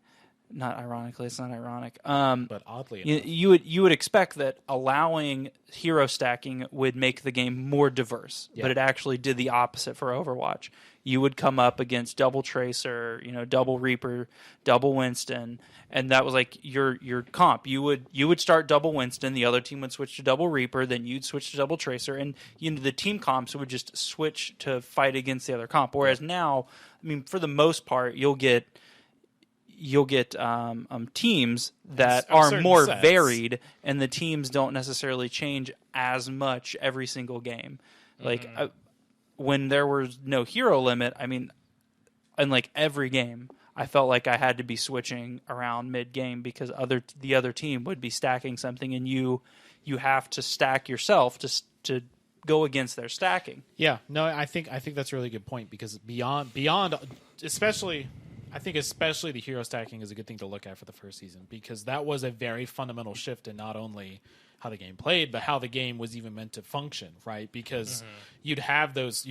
not ironically, it's not ironic. But oddly enough. You would expect that allowing hero stacking would make the game more diverse, Yeah. but it actually did the opposite for Overwatch. You would come up against double Tracer, double Reaper, double Winston, and that was like your comp. You would start double Winston, the other team would switch to double Reaper, then you'd switch to double Tracer, and the team comps would just switch to fight against the other comp. Whereas now, I mean, for the most part, you'll get teams that Of are certain more sets. varied, and the teams don't necessarily change as much every single game. Like when there was no hero limit, I mean, in like every game, I felt like I had to be switching around mid game because the other team would be stacking something, and you have to stack yourself to go against their stacking. Yeah, no, I think that's a really good point because beyond especially the hero stacking is a good thing to look at for the first season because that was a very fundamental shift in not only how the game played but how the game was even meant to function, right? Because you'd have those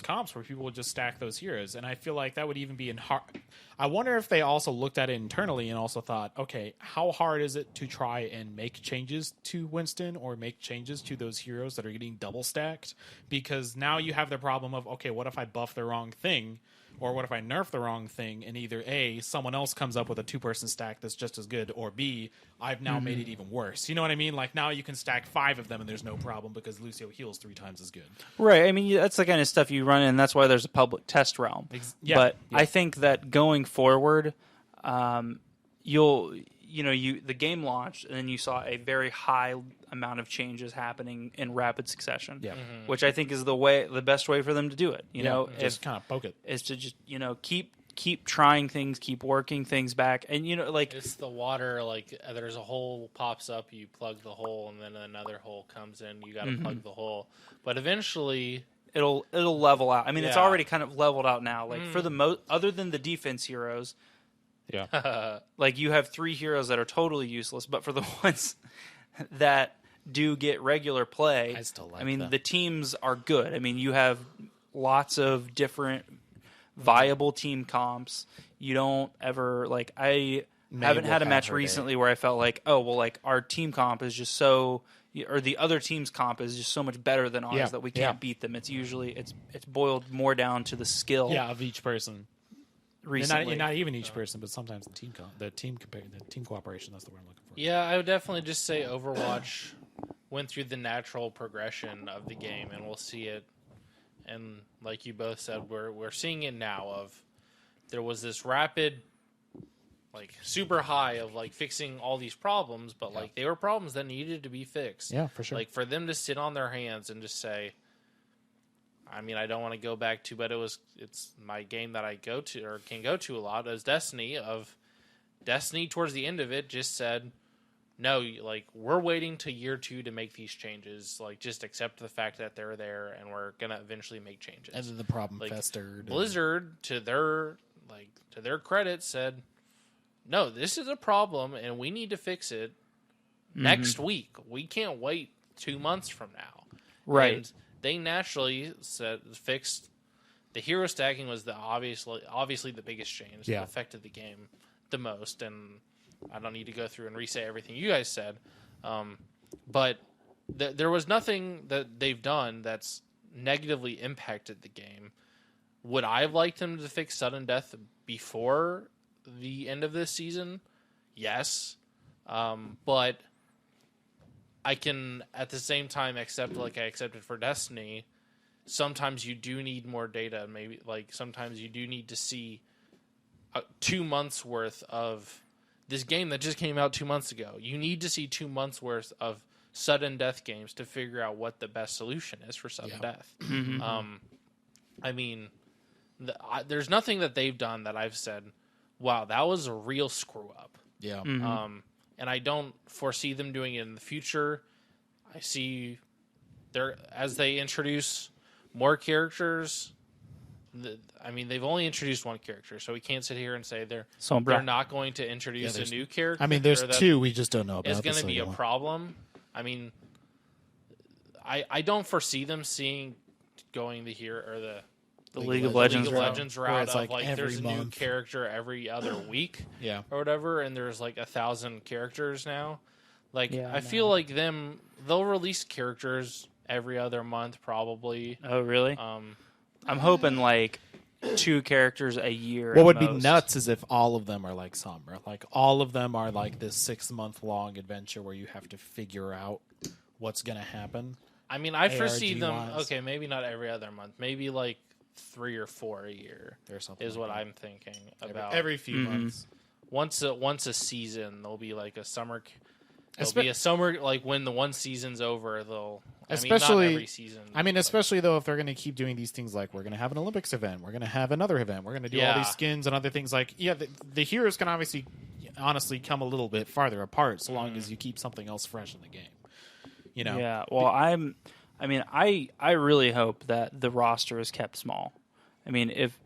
comps where people would just stack those heroes, and I feel like that would even be hard. I wonder if they also looked at it internally and also thought, okay, how hard is it to try and make changes to Winston or make changes to those heroes that are getting double stacked? Because now you have the problem of, okay, what if I buff the wrong thing? Or what if I nerf the wrong thing and either A, someone else comes up with a 2-person stack that's just as good, or B, I've now made it even worse. You know what I mean? Like now you can stack 5 of them and there's no problem because Lucio heals 3 times as good. Right. I mean, that's the kind of stuff you run in. That's why there's a public test realm. Yeah, But yeah. I think that going forward, the game launched, and then you saw a very high amount of changes happening in rapid succession. Yeah. Which I think is the best way for them to do it. Just kind of poke it. Is to just keep trying things, keep working things back, and It's the water, like there's a hole pops up, you plug the hole, and then another hole comes in, you got to plug the hole. But eventually, it'll level out. I mean, it's Yeah. already kind of leveled out now. Like for the other than the defense heroes, Yeah. Like, you have 3 heroes that are totally useless, but for the ones that do get regular play, I still like I mean, them. the teams are good. I mean, you have lots of different viable team comps. You don't ever, like, I haven't will had a have match her day. recently where I felt like, oh, well, like, our team comp is just so, or the other team's comp is just so much better than ours Yeah, that we can't beat them. It's usually, it's boiled more down to the skill Of each person. recently. And not even each person, but sometimes the team cooperation. That's the word I'm looking for. Yeah, I would definitely just say Overwatch went through the natural progression of the game, and we'll see it. And like you both said, we're seeing it now. Of there was this rapid, like super high of like fixing all these problems, but like they were problems that needed to be fixed. Yeah, for sure. Like for them to sit on their hands and just say, I mean, I don't want to go back to, but it's my game that I go to or can go to a lot is Destiny. Of Destiny towards the end of it just said, no, like we're waiting to year 2 to make these changes. Like just accept the fact that they're there, and we're gonna eventually make changes. And then the problem Like, festered. Blizzard, to their credit, said, no, this is a problem, and we need to fix it next week. We can't wait 2 months from now. Right. And they naturally fixed the hero stacking was the obviously the biggest change that affected the game the most, and I don't need to go through and re-say everything you guys said, but there was nothing that they've done that's negatively impacted the game. Would I have liked them to fix sudden death before the end of this season? Yes, but I can at the same time accept, like I accepted for Destiny, sometimes you do need more data. Maybe like sometimes you do need to see 2 months worth of this game that just came out 2 months ago. You need to see 2 months worth of sudden death games to figure out what the best solution is for sudden death. I mean, there's nothing that they've done that I've said, wow, that was a real screw up. Yeah. And I don't foresee them doing it in the future. I see as they introduce more characters. I mean, they've only introduced one character, so we can't sit here and say they're not going to introduce a new character. I mean, there's 2 we just don't know about. It's going to be a problem. I mean, I don't foresee them going the League of Legends route it's of like there's a new month. character every other week or whatever, and there's like 1,000 characters now. Like I feel like they'll release characters every other month probably. Oh, really? I'm hoping like 2 characters a year. What would be most. nuts is if all of them are like Sombra. Like all of them are like this 6-month long adventure where you have to figure out what's going to happen. I mean, I foresee them. ARG-wise. Okay, maybe not every other month. Maybe like 3 or 4 a year Or something is like what that. I'm thinking about. Every few months. Once a season, there'll be like a summer. There'll be a summer, like when the one season's over. Especially, not every season. Especially though, if they're going to keep doing these things, like we're going to have an Olympics event, we're going to have another event, we're going to do all these skins and other things. Like, the heroes can honestly come a little bit farther apart so long as you keep something else fresh in the game. You know? Yeah. Well, I really hope that the roster is kept small. I mean, if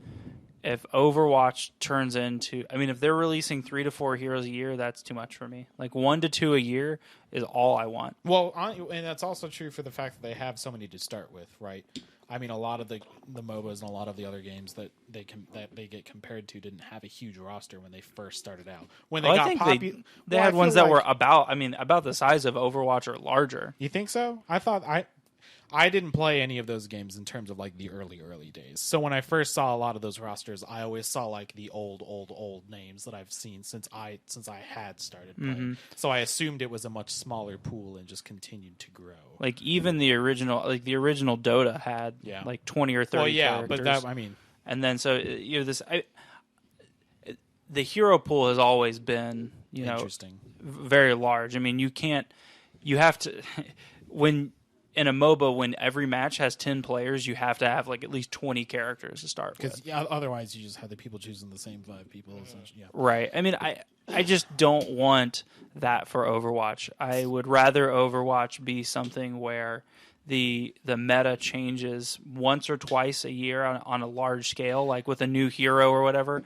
Overwatch turns into, if they're releasing 3 to 4 heroes a year, that's too much for me. Like 1 to 2 a year is all I want. Well, and that's also true for the fact that they have so many to start with, right? I mean, a lot of the MOBAs and a lot of the other games that they get compared to didn't have a huge roster when they first started out. When they got popular, they had ones that were about the size of Overwatch or larger. You think so? I didn't play any of those games in terms of like the early days. So when I first saw a lot of those rosters, I always saw like the old names that I've seen since I had started playing. So I assumed it was a much smaller pool and just continued to grow. Like even the original Dota had like 20 or 30 well, yeah, characters. but that and then so the hero pool has always been interesting, very large. I mean, you have to when. In a MOBA, when every match has 10 players, you have to have like at least 20 characters to start with. Because otherwise, you just have the people choosing the same 5 people. Yeah. Right. I mean, I just don't want that for Overwatch. I would rather Overwatch be something where the meta changes once or twice a year on a large scale, like with a new hero or whatever.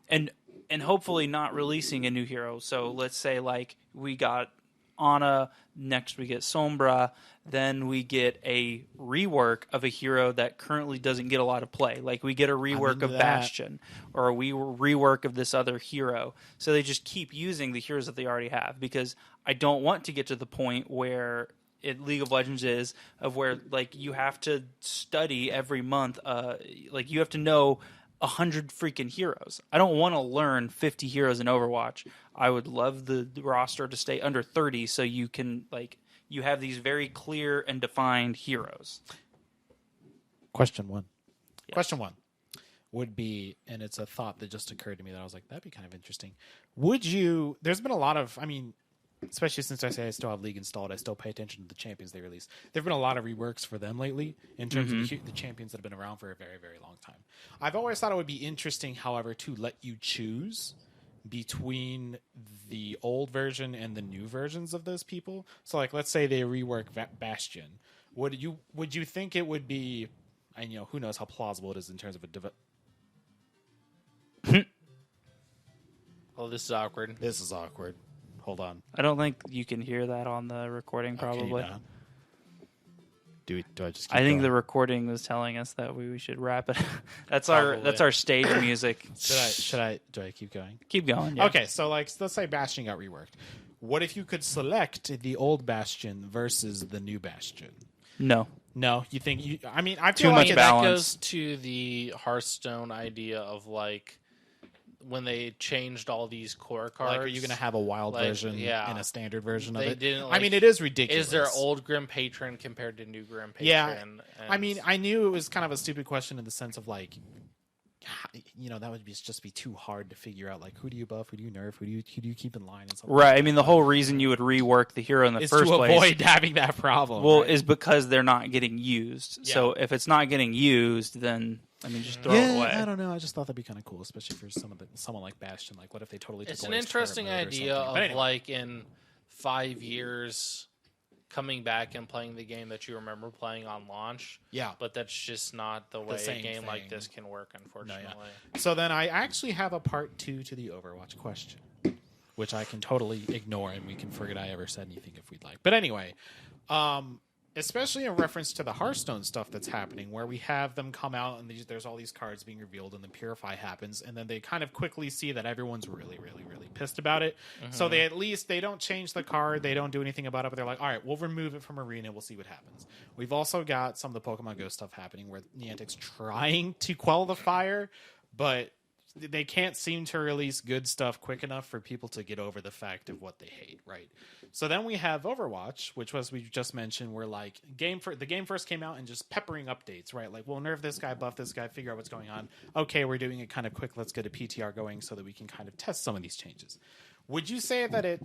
And and hopefully not releasing a new hero. So let's say like we got Ana, next we get Sombra, then we get a rework of a hero that currently doesn't get a lot of play. Like we get a rework of Bastion, or a rework of this other hero. So they just keep using the heroes that they already have, because I don't want to get to the point where League of Legends is of where like you have to study every month. Like you have to know 100 freaking heroes. I don't want to learn 50 heroes in Overwatch. I would love the roster to stay under 30 so you can like you have these very clear and defined heroes. Question one. Yes. Question one would be, and it's a thought that just occurred to me that I was like, that'd be kind of interesting. Would you? There's been a lot of, I mean, especially since I say I still have League installed, I still pay attention to the champions they release. There have been a lot of reworks for them lately in terms of the champions that have been around for a very, very long time. I've always thought it would be interesting, however, to let you choose between the old version and the new versions of those people. So, like, let's say they rework Bastion. Would you think it would be, and you know, who knows how plausible it is in terms of a Oh, this is awkward. This is awkward. Hold on. I don't think you can hear that on the recording, probably. Okay, do I just keep I think going? the recording was telling us that we should wrap it. That's Probably. our stage music. Do I keep going? Keep going. Yeah. Okay, so like let's say Bastion got reworked. What if you could select the old Bastion versus the new Bastion? No. No, you think you? I mean, I feel Too like much That balance. goes to the Hearthstone idea of like when they changed all these core cards. like, are you going to have a wild Like, version yeah. and a standard version of They it? didn't, I like- mean, it is ridiculous. Is there old Grim Patron compared to new Grim Patron? Yeah, And I mean, I knew it was kind of a stupid question in the sense of like, you know, that would just be too hard to figure out. Like, who do you buff? Who do you nerf? Who do you keep in line? And stuff like Right. that. I mean, the whole reason you would rework the hero in the is first to place avoid having that problem. well, right? is because they're not getting used. Yeah. So if it's not getting used, then I mean, just throw yeah, it away. I don't know. I just thought that'd be kind of cool, especially for someone like Bastion. Like, what if they totally took it's an away his interesting turret mode or idea something? of But anyway. like in 5 years coming back and playing the game that you remember playing on launch. Yeah. But that's just not the way a same game like thing. this can work, unfortunately. So then I actually have a part 2 to the Overwatch question, which I can totally ignore and we can forget I ever said anything if we'd like. But anyway, especially in reference to the Hearthstone stuff that's happening, where we have them come out and there's all these cards being revealed and the Purify happens, and then they kind of quickly see that everyone's really, really, really pissed about it. So they don't change the card, they don't do anything about it, but they're like, all right, we'll remove it from Arena, we'll see what happens. We've also got some of the Pokemon Go stuff happening where Niantic's trying to quell the fire, but they can't seem to release good stuff quick enough for people to get over the fact of what they hate, right? So then we have Overwatch, which was we just mentioned, where like the game first came out and just peppering updates, right? Like, we'll nerf this guy, buff this guy, figure out what's going on. Okay, we're doing it kind of quick. Let's get a PTR going so that we can kind of test some of these changes. Would you say that it,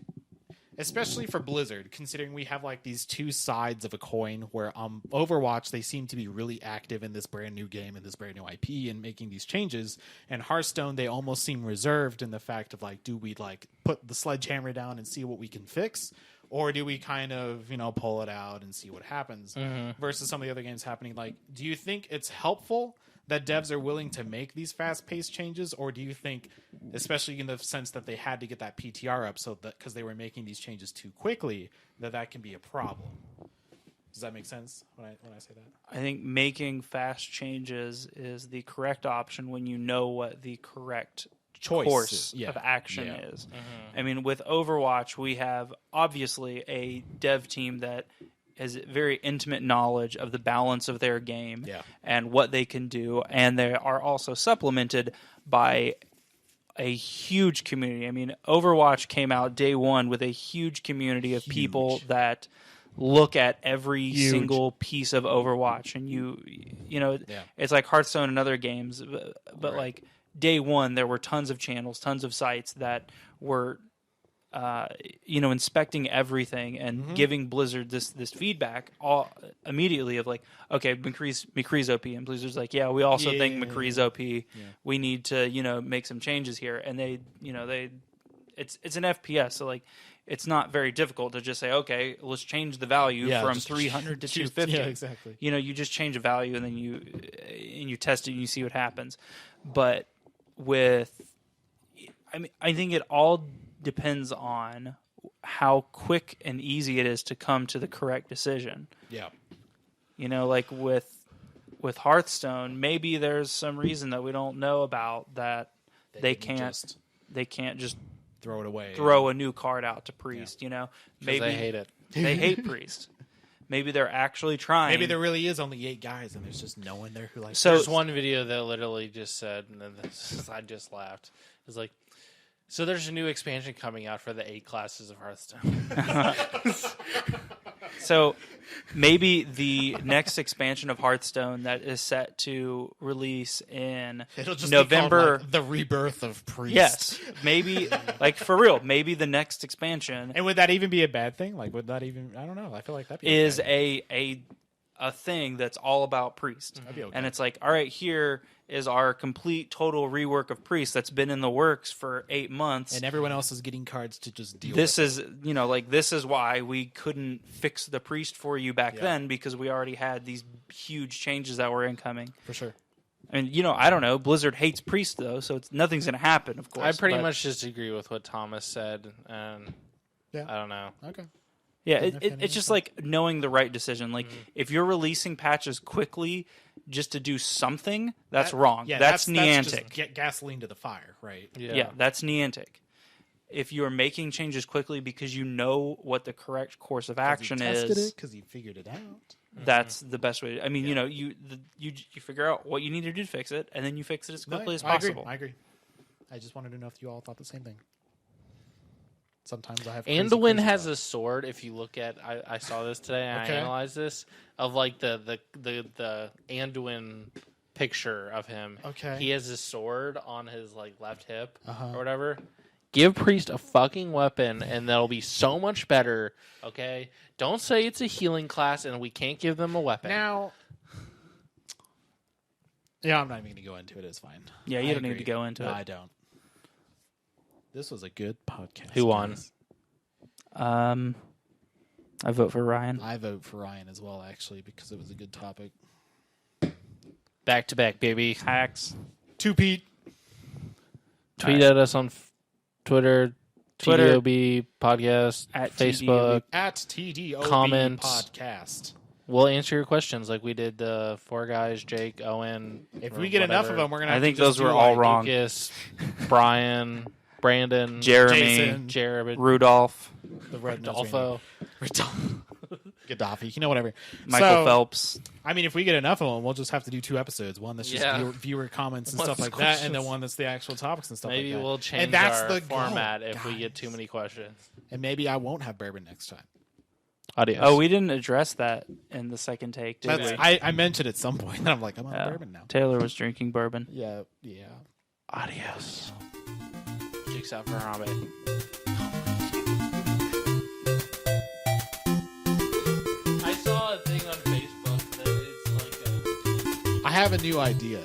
especially for Blizzard, considering we have like these two sides of a coin where Overwatch, they seem to be really active in this brand new game and this brand new IP and making these changes, and Hearthstone, they almost seem reserved in the fact of like, do we like put the sledgehammer down and see what we can fix, or do we kind of, you know, pull it out and see what happens? Versus some of the other games happening. Like, do you think it's helpful that devs are willing to make these fast-paced changes, or do you think, especially in the sense that they had to get that PTR up so that because they were making these changes too quickly, that can be a problem? Does that make sense when I say that? I think making fast changes is the correct option when you know what the correct course Yeah. of action Yeah. is. I mean, with Overwatch, we have obviously a dev team that has very intimate knowledge of the balance of their game and what they can do, and they are also supplemented by a huge community. I mean, Overwatch came out day one with a huge community of people that look at every single piece of Overwatch, and you know, it's like Hearthstone and other games, but like day one, there were tons of channels, tons of sites that were inspecting everything and giving Blizzard this feedback all immediately of like, okay, McCree's OP, and Blizzard's like, yeah, we also think McCree's OP. We need to make some changes here, and it's an FPS, so like it's not very difficult to just say, okay, let's change the value from 300 to 250. Yeah, exactly. You just change a value and then you test it and you see what happens. But with I think it all depends on how quick and easy it is to come to the correct decision. Yeah. You know, like with Hearthstone, maybe there's some reason that we don't know about that they can't just throw it away. Throw a new card out to Priest, you know. Maybe they hate it. They hate Priest. Maybe they're actually trying. Maybe there really is only 8 guys, and there's just no one there who likes. So there's one video that literally just said, and then I just laughed. It's like, so there's a new expansion coming out for the 8 classes of Hearthstone. So maybe the next expansion of Hearthstone that is set to release in It'll just November, be called, like, the rebirth of Priest. Yes, maybe like for real. Maybe the next expansion. And would that even be a bad thing? Like, would that even? I don't know. I feel like that is okay. a thing that's all about Priest. That'd be okay. And it's like, all right, here is our complete total rework of Priest that's been in the works for 8 months. And everyone else is getting cards to just deal this with. is, you know, like this is why we couldn't fix the Priest for you back then, because we already had these huge changes that were incoming. For sure. And, you know, I don't know. Blizzard hates Priest, though, so nothing's going to happen, of course. I pretty much just agree with what Thomas said, and Yeah. I don't know. Okay. Yeah, it's just like knowing the right decision. Like, if you're releasing patches quickly just to do something, that's wrong. Yeah, that's That's Niantic. just get gasoline to the fire, right? Yeah, that's Niantic. If you're making changes quickly because you know what the correct course of action is, because you figured it out. that's the best way. I mean, you know, you figure out what you need to do to fix it, and then you fix it as quickly as possible. I agree. I just wanted to know if you all thought the same thing. Sometimes I have. Crazy has thoughts. a sword. If you look at, I saw this today and Okay. I analyzed this of like the Anduin picture of him. Okay. He has his sword on his like left hip Uh-huh. or whatever. Give Priest a fucking weapon and that'll be so much better. Okay, don't say it's a healing class and we can't give them a weapon. Now. Yeah, I'm not even going to go into it. It's fine. Yeah, you don't need to go into No, it. I don't. This was a good podcast. Who won? guys. I vote for Ryan. I vote for Ryan as well, actually, because it was a good topic. Back to back, baby. Hacks. Two Pete. Tweet at us on Twitter, Twitter, TDOB podcast, at Facebook. At TDOB Comments. Podcast. We'll answer your questions like we did the 4 guys, Jake, Owen. If or we get enough of whatever. them, we're going to I have think to just those were do, all like, wrong. Lucas, Brian, Brandon, Jeremy, Jason, Jared, Rudolph, the Red Rodolfo. Gaddafi, you know, whatever. Michael So, Phelps. I mean, if we get enough of them, we'll just have to do 2 episodes. One that's just Yeah. viewer comments and One's stuff like that, questions. and then one that's the actual topics and stuff Maybe like that. we'll change and that's our the format goal, if we get guys. too many questions. And maybe I won't have bourbon next time. Adios. Oh, we didn't address that in the second take, did That's, we? I mentioned at some point, and I'm like, I'm on Oh. bourbon now. Taylor was drinking bourbon. Yeah. Adios. Jake's out for Harambe. I saw a thing on Facebook that it's like I have a new idea.